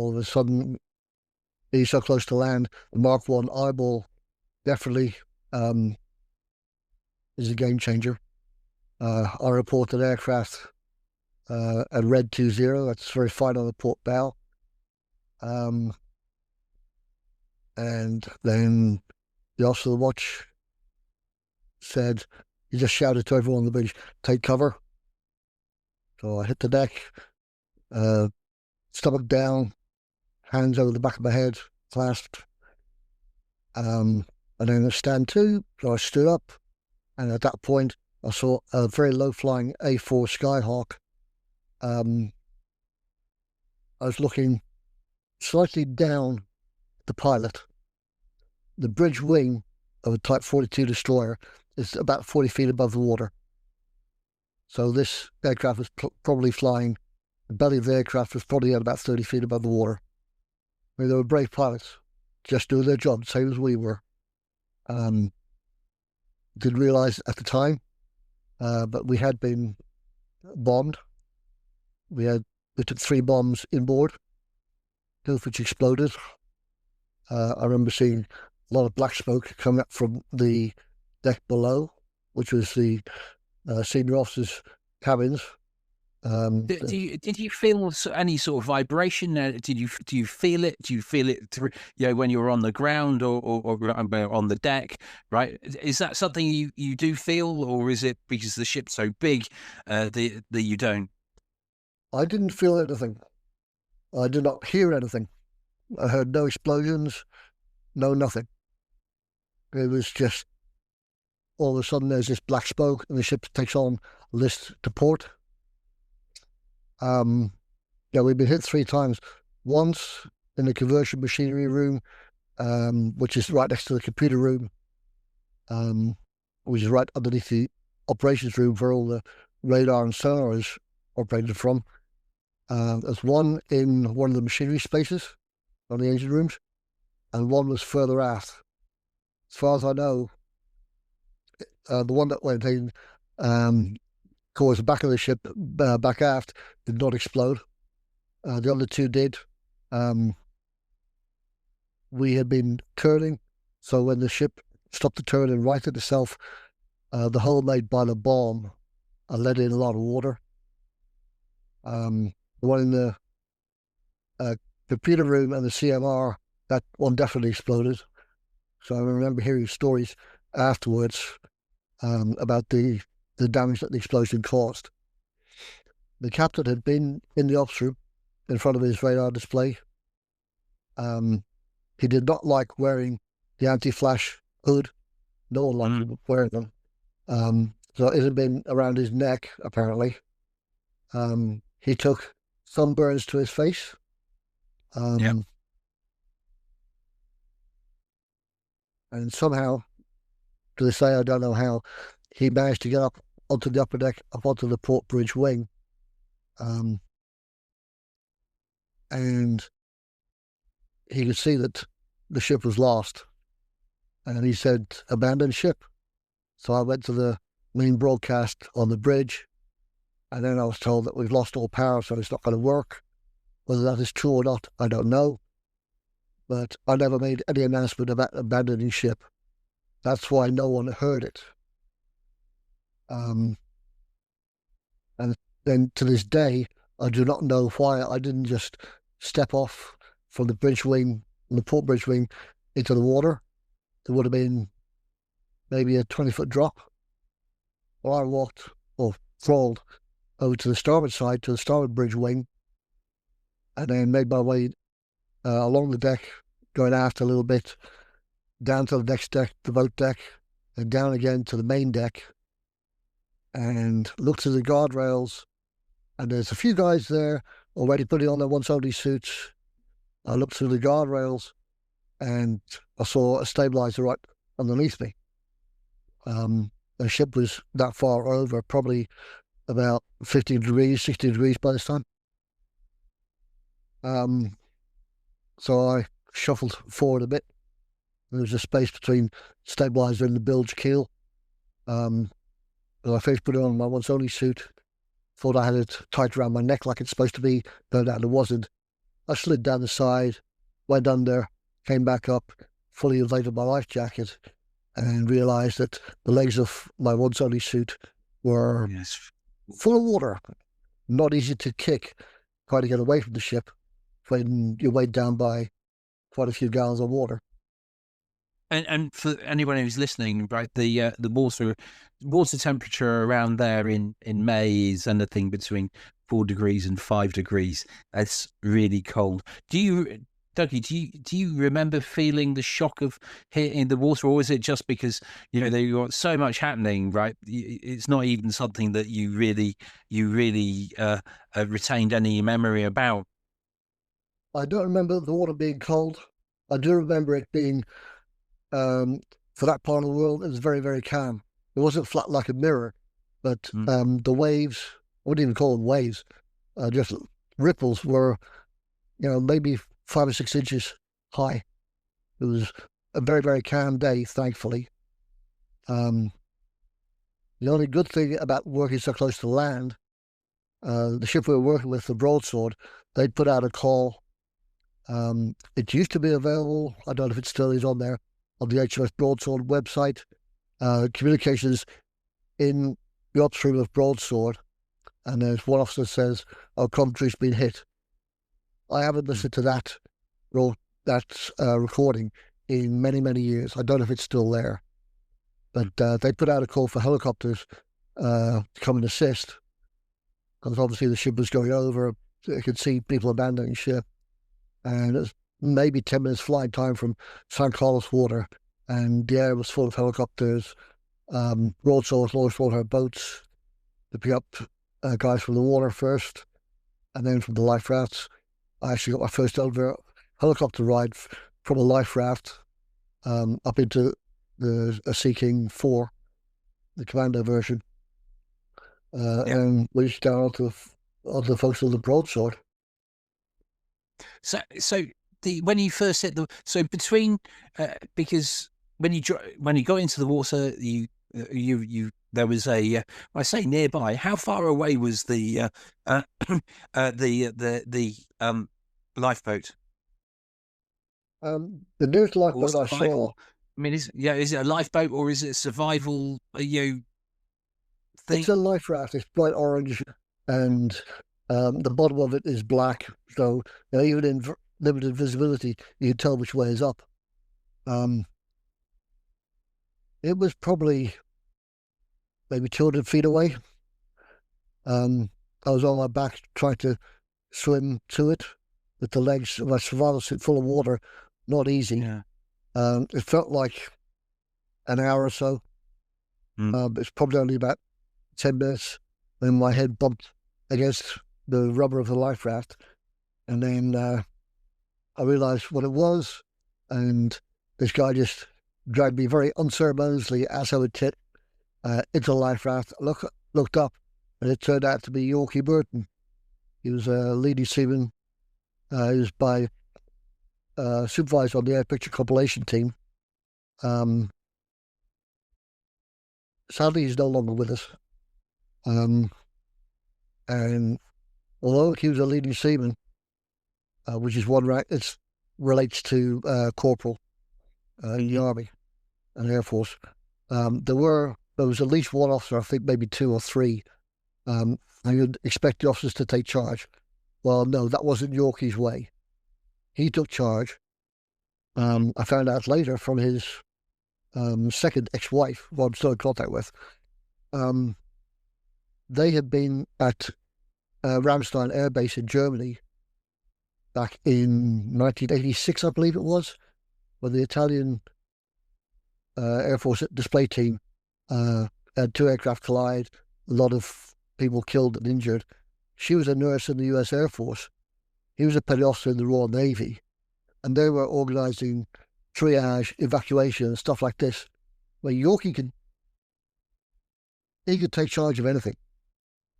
of a sudden, being so close to land, the Mark 1 eyeball definitely is a game changer. I reported aircraft at Red 20, that's very fine on the port bow. And then the officer of the watch said, he just shouted to everyone on the beach, take cover. So I hit the deck, stomach down, hands over the back of my head, clasped. And then a stand to, so I stood up. And at that point, I saw a very low-flying A4 Skyhawk. I was looking slightly down the pilot. The bridge wing of a Type 42 destroyer is about 40 feet above the water. So this aircraft was probably flying, the belly of the aircraft was probably at about 30 feet above the water. I mean, they were brave pilots, just doing their job, same as we were. Didn't realize at the time, but we had been bombed. We took 3 bombs inboard, 2 of which exploded. I remember seeing a lot of black smoke coming up from the deck below, which was the senior officers' cabins.
Did you feel any sort of vibration? Do you feel it? Do you feel it through, when you're on the ground or on the deck? Right? Is that something you do feel, or is it because the ship's so big that you don't?
I didn't feel anything. I did not hear anything. I heard no explosions, no nothing. It was just all of a sudden there's this black smoke and the ship takes on list to port. We've been hit 3 times. Once in the conversion machinery room, which is right next to the computer room, which is right underneath the operations room where all the radar and sonar is operated from. There's one in one of the machinery spaces on the engine rooms, and one was further aft. As far as I know, the one that went in towards the back of the ship, back aft, did not explode. The other 2 did. We had been turning, so when the ship stopped the turn and righted itself, the hole made by the bomb let in a lot of water. The one in the computer room and the CMR, that one definitely exploded. So I remember hearing stories afterwards about the damage that the explosion caused. The captain had been in the ops room in front of his radar display. He did not like wearing the anti-flash hood. No one liked wearing them. So it had been around his neck, apparently. He took sunburns to his face. And somehow, to this day, I don't know how, he managed to get up onto the upper deck, up onto the port bridge wing. And he could see that the ship was lost. And he said, abandon ship. So I went to the main broadcast on the bridge, and then I was told that we've lost all power, so it's not going to work. Whether that is true or not, I don't know. But I never made any announcement about abandoning ship. That's why no one heard it. And then to this day, I do not know why I didn't just step off from the bridge wing, the port bridge wing, into the water. There would have been maybe a 20-foot drop. Well, I walked or crawled over to the starboard side, to the starboard bridge wing, and then made my way along the deck, going aft a little bit, down to the next deck, the boat deck, and down again to the main deck, and looked through the guardrails, and there's a few guys there already putting on their once-only suits. I looked through the guardrails, and I saw a stabilizer right underneath me. the ship was that far over, probably about 15 degrees, 16 degrees by this time. So I shuffled forward a bit. There was a space between stabilizer and the bilge keel. I first put on my once only suit. Thought I had it tight around my neck like it's supposed to be. Turned out it wasn't. I slid down the side, went under, came back up, fully inflated my life jacket, and realised that the legs of my once only suit were full of water. Not easy to kick, trying to get away from the ship when you're weighed down by quite a few gallons of water.
And for anyone who's listening, right, the water temperature around there in May is anything between 4 degrees and 5 degrees. That's really cold. Dougie, do you remember feeling the shock of hitting the water, or is it just because there got so much happening, right? It's not even something that you really retained any memory about.
I don't remember the water being cold. I do remember it being, for that part of the world, it was very, very calm. It wasn't flat like a mirror, but the waves, I wouldn't even call them waves, just ripples were, maybe 5 or 6 inches high. It was a very, very calm day, thankfully. The only good thing about working so close to land, the ship we were working with, the Broadsword, they'd put out a call. It used to be available, I don't know if it still is on there, on the HMS Broadsword website. Communications in the upstream of Broadsword, and there's one officer says, "Oh, Coventry's been hit." I haven't listened to that recording in many, many years. I don't know if it's still there, but they put out a call for helicopters to come and assist, because obviously the ship was going over. They could see people abandoning ship, and it was maybe 10 minutes flight time from San Carlos Water, and the air was full of helicopters. Broadsword always brought her boats to pick up guys from the water first, and then from the life rafts. I actually got my first ever helicopter ride from a life raft up into a Sea King 4, the commando version, and reached down onto the folks of the Broadsword.
So when you first hit between because when you got into the water, you there was a I say nearby. How far away was the lifeboat?
The nearest lifeboat I saw.
I mean, is it a lifeboat or is it a survival thing?
It's a life raft. It's bright orange, and the bottom of it is black. So even in limited visibility, you can tell which way is up. It was probably maybe 200 feet away. I was on my back trying to swim to it with the legs of my survival suit full of water. Not easy.
Yeah.
It felt like an hour or so. It's probably only about 10 minutes when my head bumped against the rubber of the life raft. And then I realized what it was. And this guy just dragged me very unceremoniously as I would tip into the life raft. I looked up, and it turned out to be Yorkie Burton. He was a leading seaman. He was by supervisor on the air picture compilation team. Sadly, he's no longer with us. And although he was a leading seaman, which is one rank, it relates to corporal in the Army and Air Force. There was at least one officer, I think maybe 2 or 3, and you'd expect the officers to take charge. Well, no, that wasn't Yorkie's way. He took charge. I found out later from his second ex-wife, who I'm still in contact with. They had been at Ramstein Air Base in Germany back in 1986, I believe it was, when the Italian Air Force display team had 2 aircraft collide, a lot of people killed and injured. She was a nurse in the US Air Force. He was a petty officer in the Royal Navy, and they were organising triage, evacuation, and stuff like this, where Yorkie could he could take charge of anything,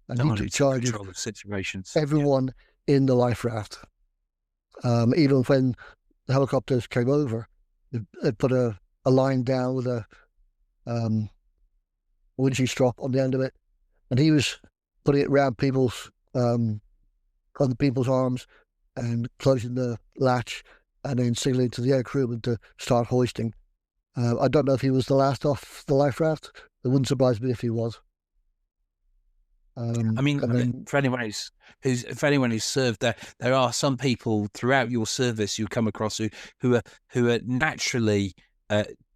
and he took
100%
charge of
control of situations.
everyone in the life raft. Even when the helicopters came over, they put a line down with a winching strap on the end of it, and he was putting it around on the people's arms and closing the latch, and then signaling to the air crewmen to start hoisting. I don't know if he was the last off the life raft. It wouldn't surprise me if he was.
I mean, for anyone who's served there are some people throughout your service you come across who are naturally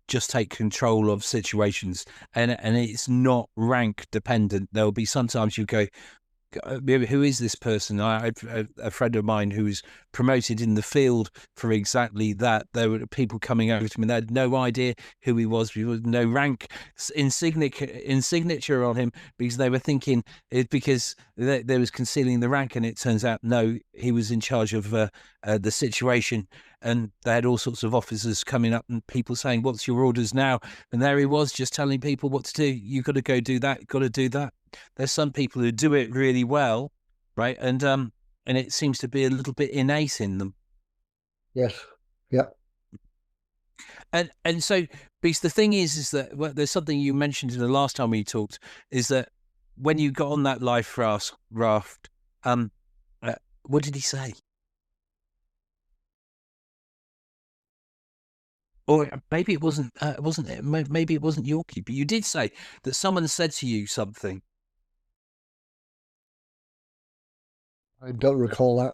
just take control of situations, and it's not rank dependent. There'll be sometimes you go, who is this person? A friend of mine who was promoted in the field for exactly that. There were people coming over to me. They had no idea who he was. There was no rank signature on him because they were thinking it because there was concealing the rank, and it turns out no, he was in charge of the situation. And they had all sorts of officers coming up and people saying, "What's your orders now?" And there he was, just telling people what to do. You got to go do that. Got to do that. There's some people who do it really well, right? And it seems to be a little bit innate in them.
Yes. Yeah.
And so, because the thing is that there's something you mentioned in the last time we talked, is that when you got on that life raft, what did he say? Or maybe it wasn't. Maybe it wasn't Yorkie, but you did say that someone said to you something.
I don't recall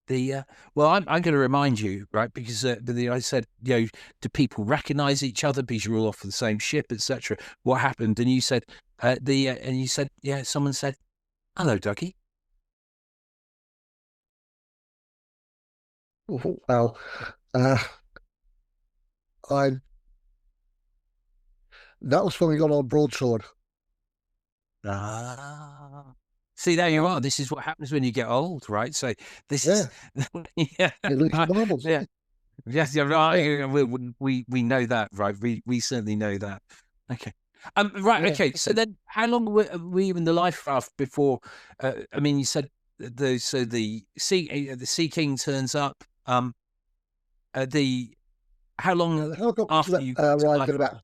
that.
Well, I'm going to remind you, right? Because I said, do people recognise each other because you're all off the same ship, etc. What happened? And you said, yeah, someone said, "Hello, Dougie."
Well, that was when we got on broadsword.
See, there you are. This is what happens when you get old, right? So this is
yeah, marbles.
Yeah. Yes, you're right. We know that, right? We certainly know that. Okay. Right. Yeah. Okay. So then, how long were you in the life raft before? I mean, you said the Sea King turns up. How long after you
arrived at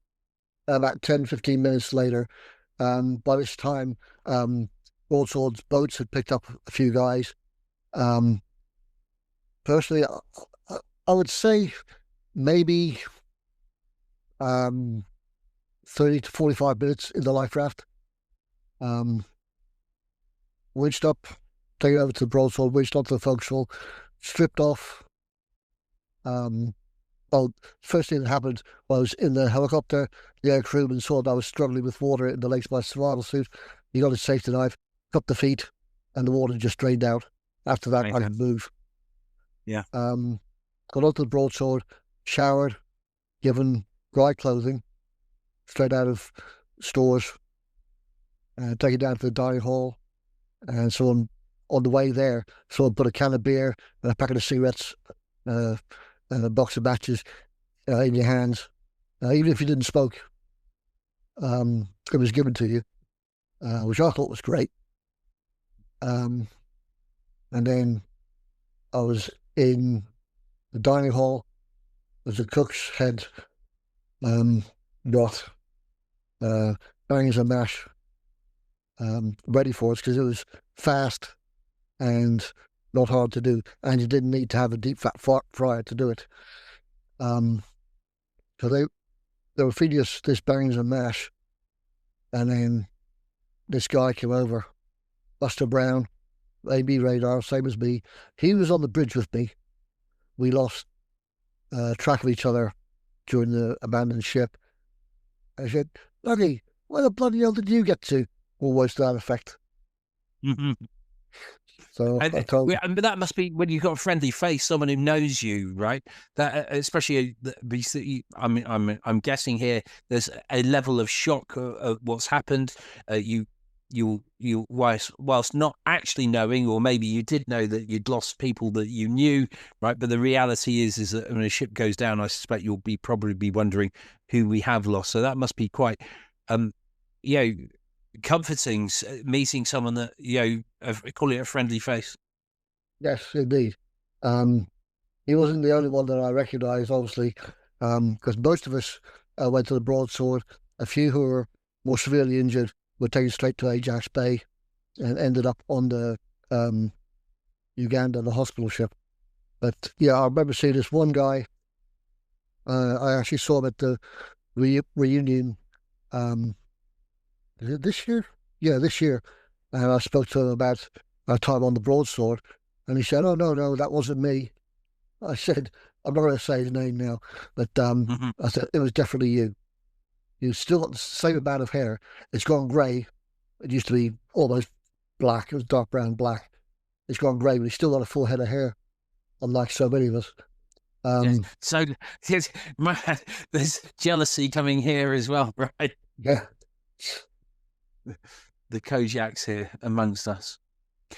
about 10, 15 minutes later. By this time, Broadsword's boats had picked up a few guys. Personally, I would say maybe 30 to 45 minutes in the life raft. Winched up, taken over to the Broadsword, winched onto the forecastle, stripped off. Well, first thing that happened was in the helicopter, the air crewman saw that I was struggling with water in the legs of my survival suit. He got his safety knife, cut the feet, and the water just drained out. After that, I could move.
Yeah.
Got onto the Broadsword, showered, given dry clothing, straight out of stores, taken down to the dining hall, and someone on the way there, someone put a can of beer and a packet of cigarettes, and a box of matches in your hands, even if you didn't smoke. It was given to you, which I thought was great. And then I was in the dining hall as the cooks had got bangers and mash ready for us because it was fast and not hard to do, and you didn't need to have a deep fat fryer to do it. So they were feeding us this bangers and mash, and then this guy came over, Buster Brown, AB radar, same as me. He was on the bridge with me. We lost track of each other during the abandoned ship. I said, "Dougie, where the bloody hell did you get to?" Always to that effect. So I told
but that must be when you've got a friendly face, someone who knows you, right? That especially, I'm guessing here there's a level of shock of what's happened. You whilst not actually knowing, or maybe you did know that you'd lost people that you knew, right? But the reality is that when a ship goes down, I suspect you'll probably be wondering who we have lost. So that must be quite comforting meeting someone that call it a friendly face.
Yes, indeed. He wasn't the only one that I recognised, obviously, because most of us went to the broadsword. A few who were more severely injured were taken straight to Ajax Bay and ended up on the Uganda, the hospital ship. But yeah, I remember seeing this one guy. I actually saw him at the reunion. Is it this year? Yeah, this year. And I spoke to him about our time on the broadsword, and he said, "Oh no, that wasn't me." I said, "I'm not going to say his name now, but
Mhm.
I said it was definitely you. You still got the same amount of hair. It's gone grey. It used to be almost black. It was dark brown black. It's gone grey, but he's still got a full head of hair, unlike so many of us."
Yes.
Um,
So yes, there's jealousy coming here as well, right?
yeah,
The Kojaks here amongst us.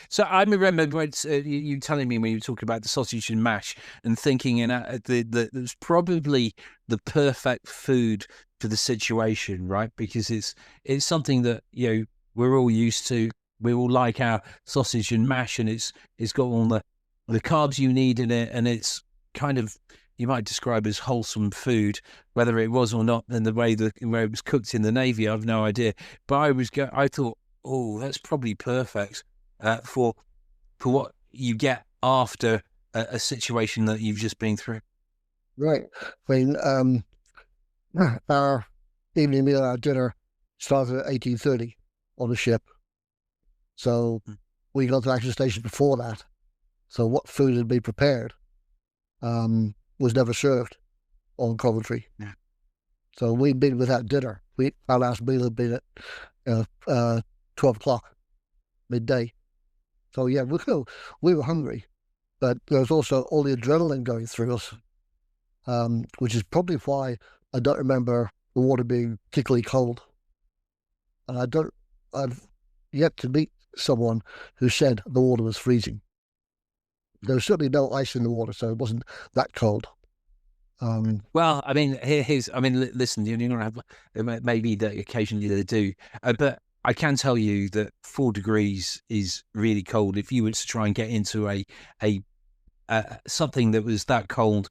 So I remember when you telling me when you were talking about the sausage and mash and thinking that it was probably the perfect food for the situation, right? Because it's something that we're all used to. We all like our sausage and mash, and it's got all the carbs you need in it, and it's kind of, you might describe as wholesome food, whether it was or not, and the way where it was cooked in the Navy, I've no idea. But I thought, oh, that's probably perfect for what you get after a situation that you've just been through.
right. I mean, our evening meal, our dinner, started at 18:30 on the ship. So
Mm.
we got to the action station before that. So what food had been prepared was never served on Coventry.
Yeah.
So we'd been without dinner. Our last meal had been at 12 o'clock, midday. So yeah, we were hungry, but there was also all the adrenaline going through us, which is probably why I don't remember the water being particularly cold. And I've yet to meet someone who said the water was freezing. There was certainly no ice in the water, so it wasn't that cold.
Well, I mean, I mean, listen, you're gonna have maybe that occasionally they do, but I can tell you that 4 degrees is really cold. If you were to try and get into a something that was that cold,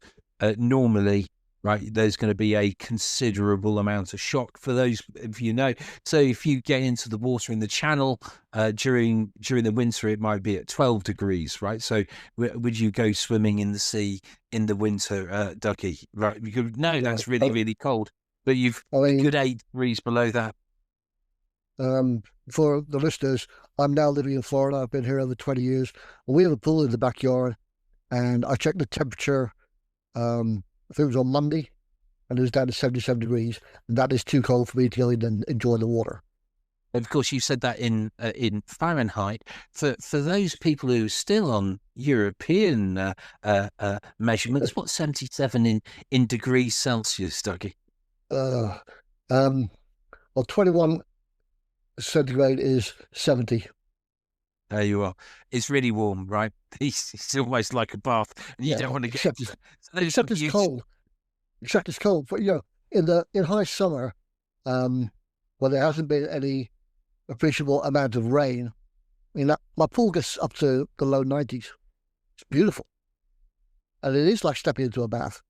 normally, right, there's going to be a considerable amount of shock for those, if you know. So if you get into the water in the channel during the winter, it might be at 12 degrees, right? So would you go swimming in the sea in the winter, Dougie? Right? No,
Yeah,
that's really, really cold. But you've
I
a
mean,
good 8 degrees below that.
for the listeners, I'm now living in Florida. I've been here over 20 years. We have a pool in the backyard, and I checked the temperature. I think it was on Monday, and it was down to 77 degrees, and that is too cold for me to go in and enjoy the water.
Of course, you said that in Fahrenheit. For those people who are still on European measurements, what's 77 in degrees Celsius, Dougie?
Uh, um, well, 21 centigrade is 70.
There you are. It's really warm, right? It's almost like a bath, and you
Yeah,
don't want to get
except
into
it's,
that. So those
except it's
you,
cold. Except it's cold. But in high summer, um, when there hasn't been any appreciable amount of rain, I mean, my pool gets up to the low 90s. It's beautiful, and it is like stepping into a bath.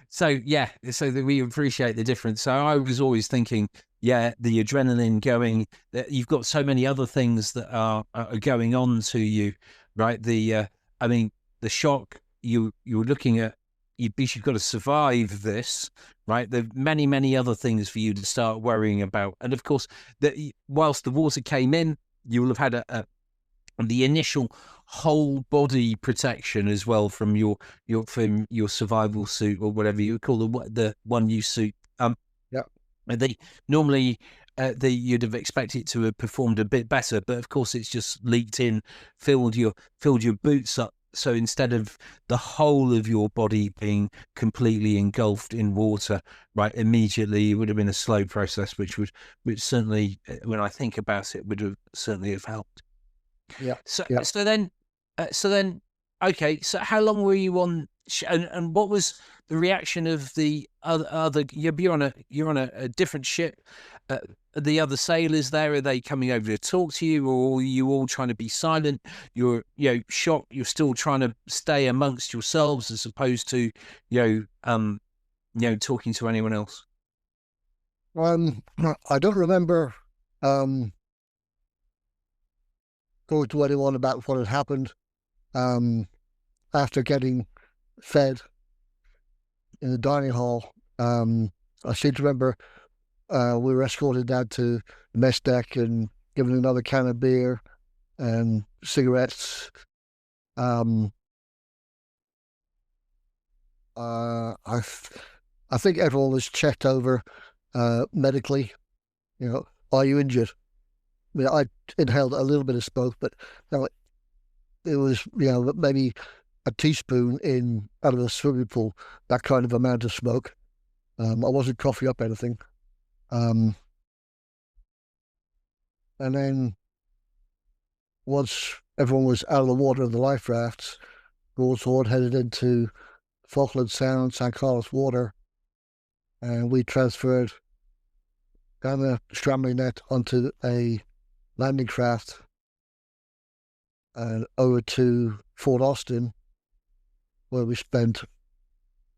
so yeah, so that we appreciate the difference. So I was always thinking, yeah, the adrenaline going. That you've got so many other things that are going on to you, right? I mean, the shock. You're looking at. You've got to survive this, right? There are many other things for you to start worrying about, and of course, that whilst the water came in, you will have had the initial whole body protection as well from your survival suit or whatever you call the one use suit.
Yeah,
They normally you'd have expected to have performed a bit better, but of course it's just leaked in, filled your boots up. So instead of the whole of your body being completely engulfed in water, right, immediately, it would have been a slow process, which certainly, when I think about it, would have certainly have helped.
yeah,
So
yeah.
so then, okay. So how long were you on? And what was the reaction of the other you're on a different ship. The other sailors there, are they coming over to talk to you, or are you all trying to be silent? You're shocked. You're still trying to stay amongst yourselves as opposed to talking to anyone else.
I don't remember going to anyone about what had happened after getting fed in the dining hall. I seem to remember we were escorted down to the mess deck and given another can of beer and cigarettes. I think everyone was checked over medically. Are you injured? I mean, I inhaled a little bit of smoke, but it was maybe a teaspoon out of a swimming pool, that kind of amount of smoke. I wasn't coughing up anything. And then once everyone was out of the water of the life rafts, broadsword headed into Falkland Sound, San Carlos water, and we transferred down the scrambling net onto a landing craft and over to Fort Austin, where we spent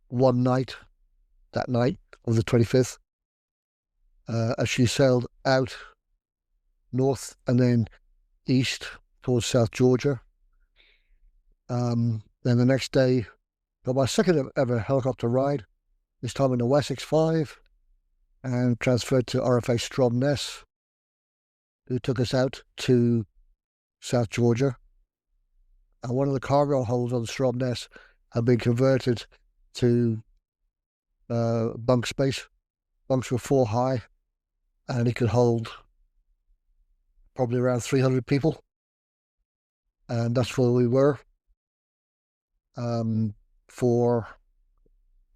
one night, that night of the 25th, as she sailed out north and then east towards South Georgia. Then the next day, got my second ever helicopter ride, this time in the Wessex 5, and transferred to RFA Stromness, who took us out to South Georgia. And one of the cargo holds on Stromness had been converted to bunk space. Bunks were 4 high, and it could hold probably around 300 people. And that's where we were for,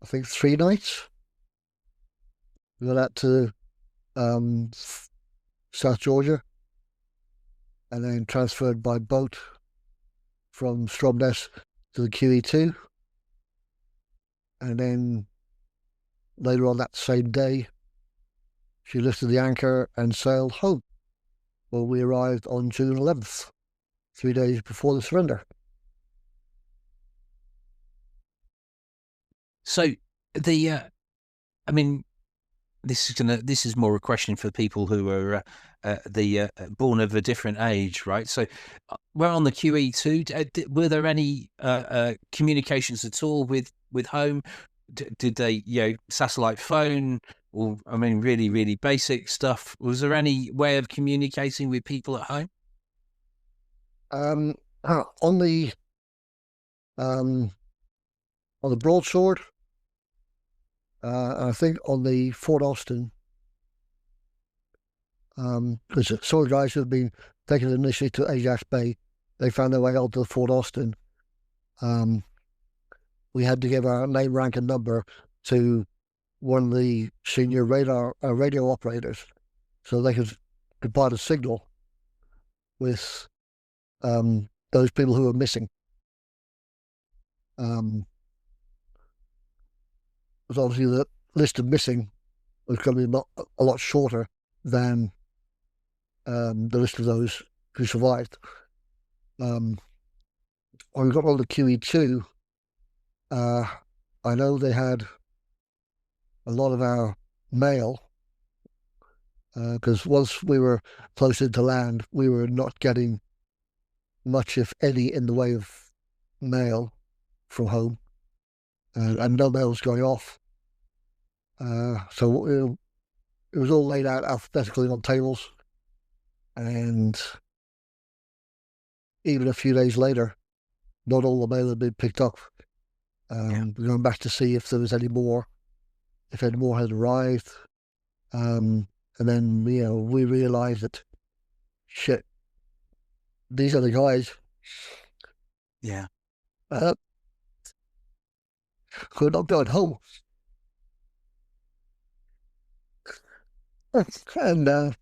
I think, 3 nights. We got out to South Georgia and then transferred by boat from Stromness to the QE2. And then later on that same day, she lifted the anchor and sailed home. Well, we arrived on June 11th, 3 days before the surrender.
So I mean, this is more a question for people who are born of a different age, right? So we're on the QE2. Were there any communications at all with home? Did they satellite phone, or I mean really really basic stuff? Was there any way of communicating with people at home?
On the broadsword, I think on the Fort Austin, because some of the guys who had been taken initially to Ajax Bay, they found their way out to the Fort Austin. We had to give our name, rank, and number to one of the senior radio operators, so they could provide a signal with those people who were missing. Because obviously the list of missing was going to be a lot shorter than the list of those who survived. When we got on the QE2, I know they had a lot of our mail, because once we were close into land, we were not getting much, if any, in the way of mail from home, and no mail was going off. So it was all laid out alphabetically on tables, and even a few days later, not all the mail had been picked up. We're going back to see if there was any more, if any more had arrived. And then, we realized that, shit, these are the guys.
Yeah.
Who are not going home. And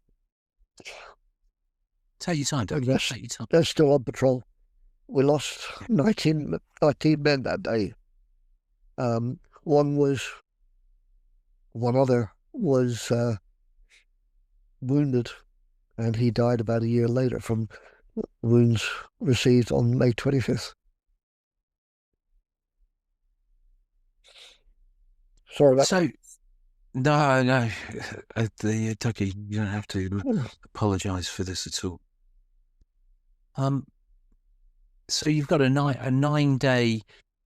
take your time, Dougie. Take your time.
They're still on patrol. We lost 19 men that day. one other was wounded, and he died about a year later from wounds received on May 25th. Sorry about
So, no, Dougie, you don't have to
that.
apologise for this at all. So you've got a 9-day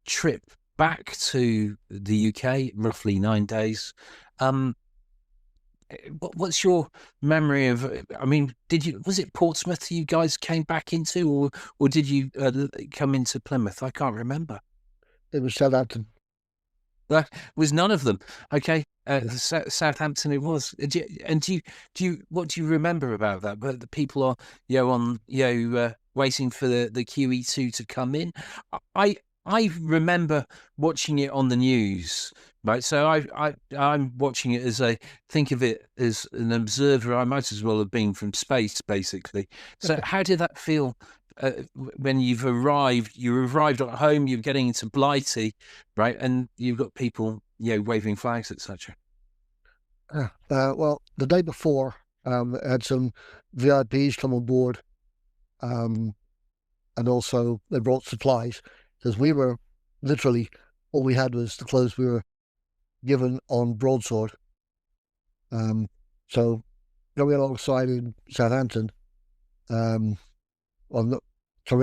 trip back to the UK, roughly 9 days. What's your memory of? I mean, was it Portsmouth you guys came back into, or did you come into Plymouth? I can't remember.
It was Southampton.
That was none of them. Okay, Southampton it was. What do you remember about that? But the people are waiting for the QE2 to come in. I remember watching it on the news, right? So I'm watching it as think of it as an observer. I might as well have been from space, basically. So how did that feel when you've arrived? You arrived at home. You're getting into Blighty, right? And you've got people, waving flags, etc.
Well, the day before, I had some VIPs come on board, and also they brought supplies, because we were literally, all we had was the clothes we were given on broadsword. So going alongside in Southampton, coming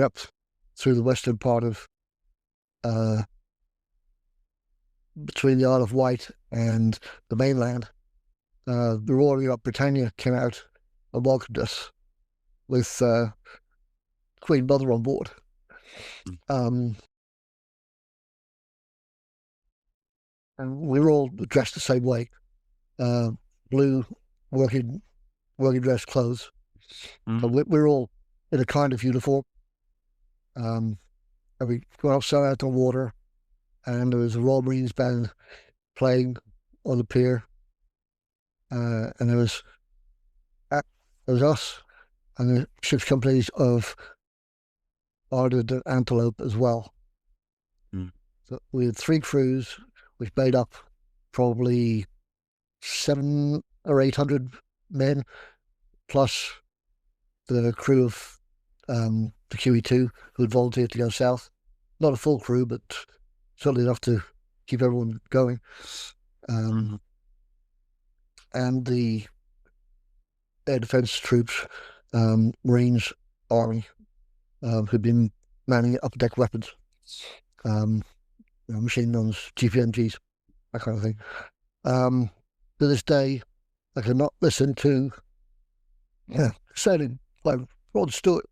up through the western part of between the Isle of Wight and the mainland, the Royal Yacht Britannia came out and welcomed us with Queen Mother on board. And we were all dressed the same way, blue working dress clothes. So we're all in a kind of uniform. And we went outside out on water, and there was a Royal Marines band playing on the pier, and there was us and the ship's companies of Ardent and Antelope as well. So we had 3 crews, which made up probably 700 or 800 men, plus the crew of the QE2 who had volunteered to go south. Not a full crew, but certainly enough to keep everyone going. And the air defence troops, Marines, Army, who'd been manning upper deck weapons, machine guns, GPMGs, that kind of thing. To this day, I cannot listen to sailing by Rod Stewart.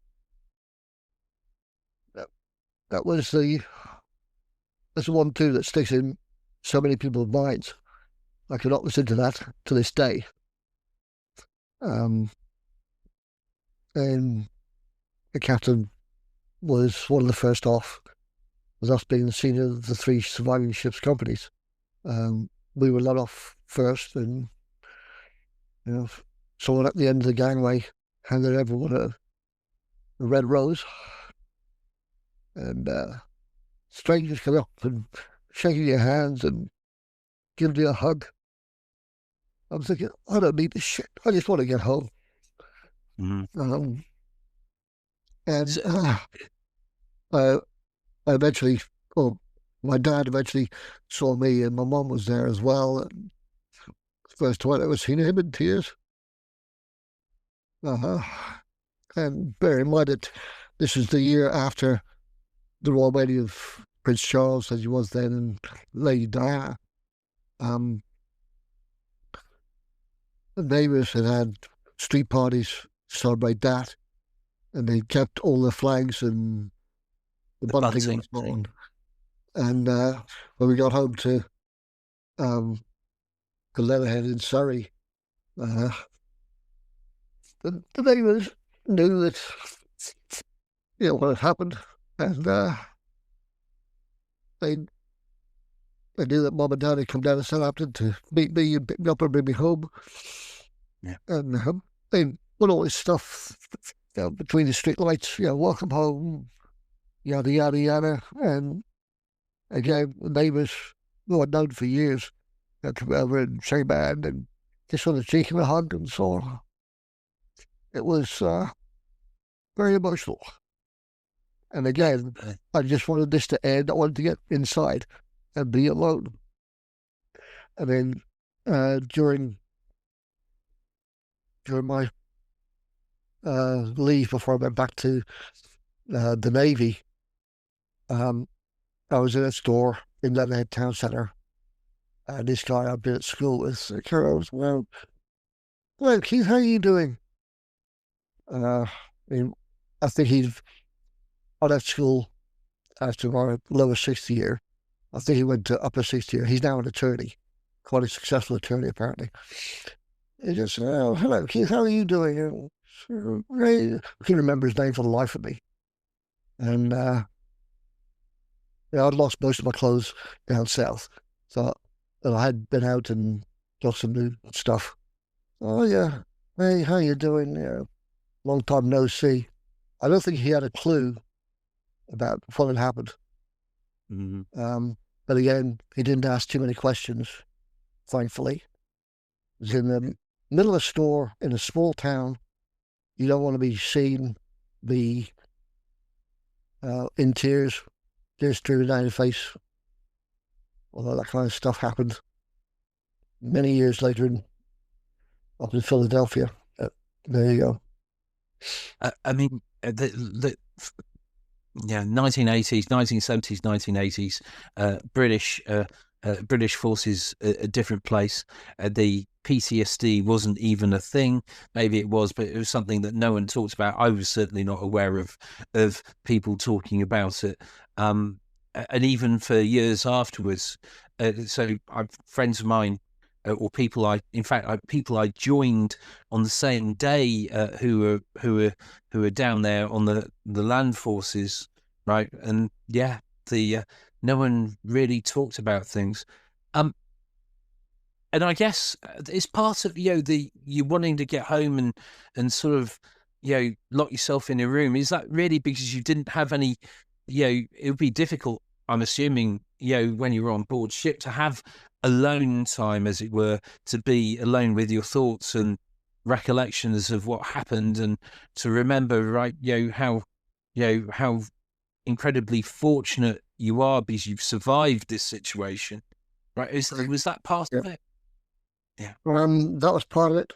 That was that's the one too that sticks in so many people's minds. I cannot listen to that to this day. And the captain was one of the first off, with us being the senior of the 3 surviving ship's companies. We were let off first, and someone at the end of the gangway handed everyone a red rose, and strangers come up and shaking your hands and giving you a hug. I'm thinking, I don't need this shit. I just want to get home. I eventually, my dad eventually saw me, and my mum was there as well. And first time I'd ever seen him in tears. And bear in mind that this is the year after the royal wedding of Prince Charles, as he was then, and Lady Diana. The neighbours had street parties to celebrate that, and they kept all the flags and the bunting on. And when we got home to Leatherhead in Surrey, the neighbours knew that what had happened, and they knew that Mum and Dad had come down to Southampton to meet me and pick me up and bring me home.
Yeah.
And they put all this stuff between the street lights, welcome home, yada, yada, yada. And again, the neighbours who I'd known for years, to come over and shake my hand and kiss on the cheek and a hug and so on. It was very emotional. And again, I just wanted this to end. I wanted to get inside and be alone. And then during my leave before I went back to the Navy, I was in a store in Leatherhead Town Centre, and this guy I've been at school with goes, well, Keith, how are you doing? I mean, I think I left school after my lower sixth year. I think he went to upper sixth year. He's now an attorney, quite a successful attorney, apparently. He just said, oh, hello, Keith, how are you doing? I can't remember his name for the life of me. And I'd lost most of my clothes down south. So I had been out and got some new stuff. Oh, yeah. Hey, how you doing? Yeah, long time no see. I don't think he had a clue about what had happened.
Mm-hmm.
But again, he didn't ask too many questions, thankfully. It was in the middle of a store in a small town. You don't want to be seen, be in tears streaming down your face. Although that kind of stuff happened many years later up in Philadelphia. There you go.
I mean, yeah, 1980s, 1970s, 1980s, British forces, a different place. The PTSD wasn't even a thing. Maybe it was, but it was something that no one talked about. I was certainly not aware of people talking about it. And even for years afterwards. So friends of mine, or people people I joined on the same day, who were down there on the land forces, right? And yeah, no one really talked about things. And I guess it's part of you wanting to get home and sort of lock yourself in a room. Is that really because you didn't have any? It would be difficult, I'm assuming, when you were on board ship, to have alone time, as it were, to be alone with your thoughts and recollections of what happened, and to remember, right, how incredibly fortunate you are because you've survived this situation, right? Was that part of it? Yeah.
That was part of it.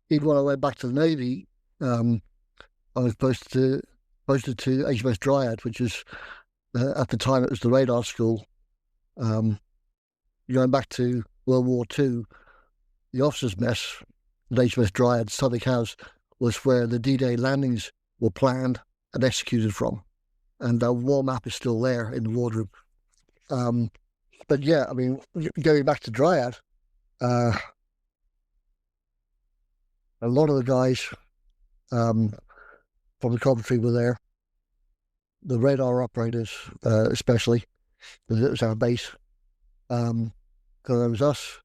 Even when I went back to the Navy, I was posted to HMS Dryad, which is at the time it was the radar school. Going back to World War II, the officers' mess at HMS Dryad, Southwick House, was where the D-Day landings were planned and executed from, and the war map is still there in the wardrobe. But yeah, I mean, going back to Dryad, a lot of the guys from the Coventry were there. The radar operators, especially, because it was our base. Because there was us,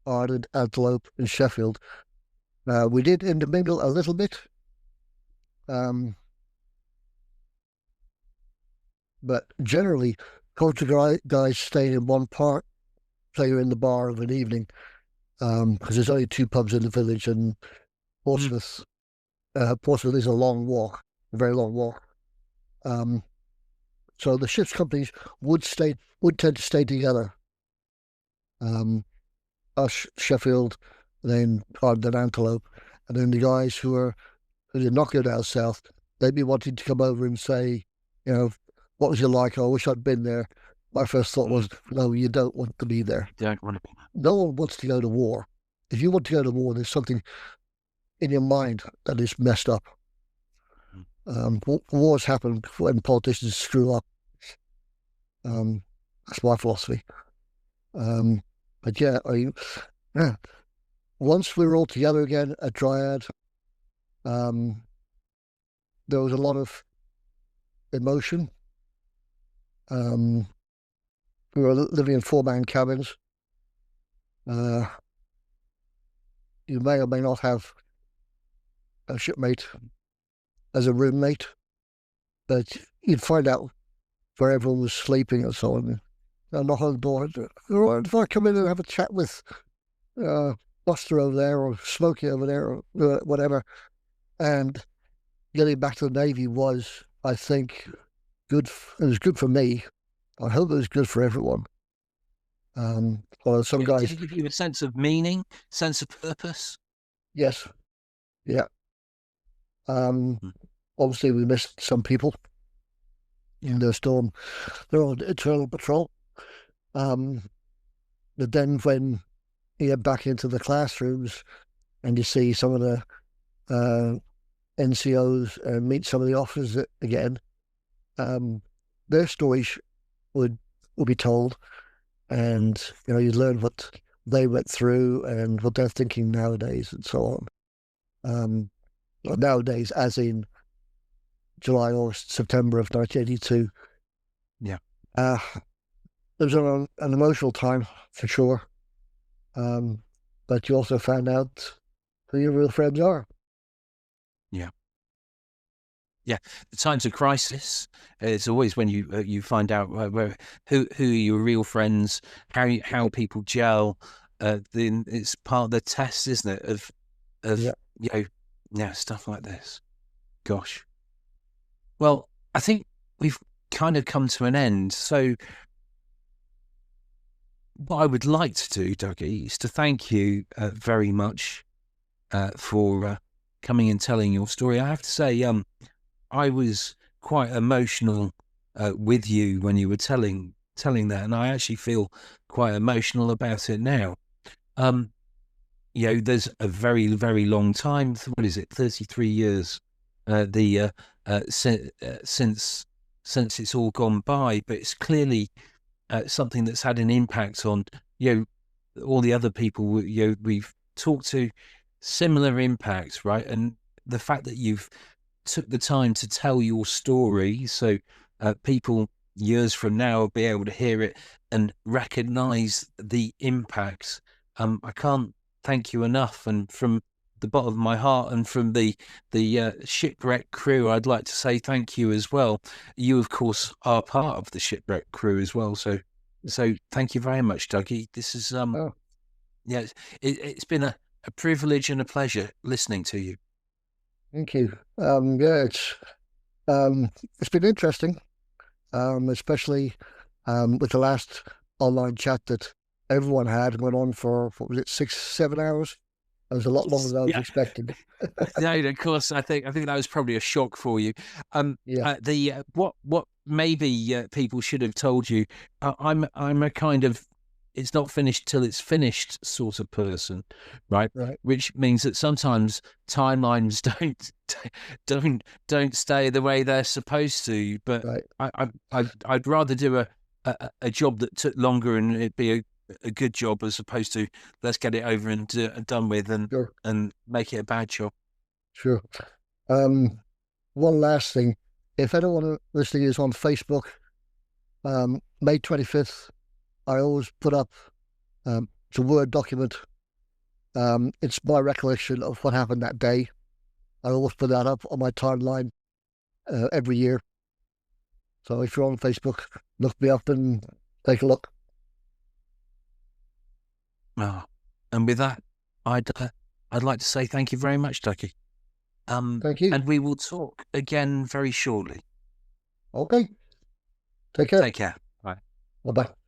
Ireland, Antelope, and Sheffield. We did intermingle a little bit, but generally, Coventry guys stayed in one part, play in the bar of an evening, because there's only two pubs in the village, and Portsmouth is a long walk, a very long walk. So the ship's companies would tend to stay together. Us, Sheffield, then Antelope, and then the guys who did not go down south, they'd be wanting to come over and say, what was it like? Oh, I wish I'd been there. My first thought was, no, you don't want to be there.
Don't want to be.
No one wants to go to war. If you want to go to war, there's something in your mind that is messed up. Wars happen when politicians screw up. That's my philosophy. But yeah, once we were all together again at Dryad, there was a lot of emotion. We were living in 4-man cabins. You may or may not have a shipmate as a roommate, but you'd find out where everyone was sleeping and so on. I knock on the door. If I come in and have a chat with uh, Buster over there or Smokey over there or whatever. And getting back to the Navy was, I think, good. It was good for me. I hope it was good for everyone. Well, some
Did
guys,
it give you a sense of meaning, sense of purpose?
yes, yeah. Um,
Mm.
Obviously, we missed some people in the storm. They're on internal patrol. Um, but then when you get back into the classrooms and you see some of the NCOs and meet some of the officers again, their stories would be told, and you learn what they went through and what they're thinking nowadays and so on. Nowadays, as in July, August, September of 1982.
Yeah.
It was an emotional time for sure, but you also found out who your real friends are.
Yeah. Yeah, the times of crisis. It's always when you find out who are your real friends, how people gel. Then it's part of the test, isn't it? Of
Yeah.
Yeah, stuff like this. Gosh. Well, I think we've kind of come to an end. So what I would like to do, Dougie, is to thank you very much for coming and telling your story. I have to say, I was quite emotional with you when you were telling that, and I actually feel quite emotional about it now. There's a very, very long time. What is it? 33 years. Since it's all gone by, but it's clearly something that's had an impact on all the other people we've talked to. Similar impacts, right? And the fact that you've took the time to tell your story, so people years from now will be able to hear it and recognize the impacts. I can't thank you enough, and from the bottom of my heart and from the shipwreck crew, I'd like to say thank you as well. You, of course, are part of the shipwreck crew as well, so thank you very much, Dougie. This is
Oh,
yeah, it's been a privilege and a pleasure listening to you.
thank you. Yeah, it's been interesting, especially with the last online chat that everyone had went on for, what was it, 6, 7 hours? It was a lot longer than I was
Yeah.
expecting.
No, of course. I think that was probably a shock for you.
Yeah,
What maybe people should have told you. I'm a kind of it's not finished till it's finished sort of person, right?
right,
Which means that sometimes timelines don't stay the way they're supposed to. But
right.
I'd rather do a job that took longer and it'd be a good job as opposed to let's get it over and done with
Sure,
and make it a bad job.
sure. Um, One last thing. If anyone listening is on Facebook, May 25th, I always put up it's a Word document. It's my recollection of what happened that day. I always put that up on my timeline every year. So if you're on Facebook, look me up and take a look.
Oh, and with that, I'd like to say thank you very much, Ducky.
Thank you.
And we will talk again very shortly.
Okay. Take care.
Take care. Bye.
Bye bye.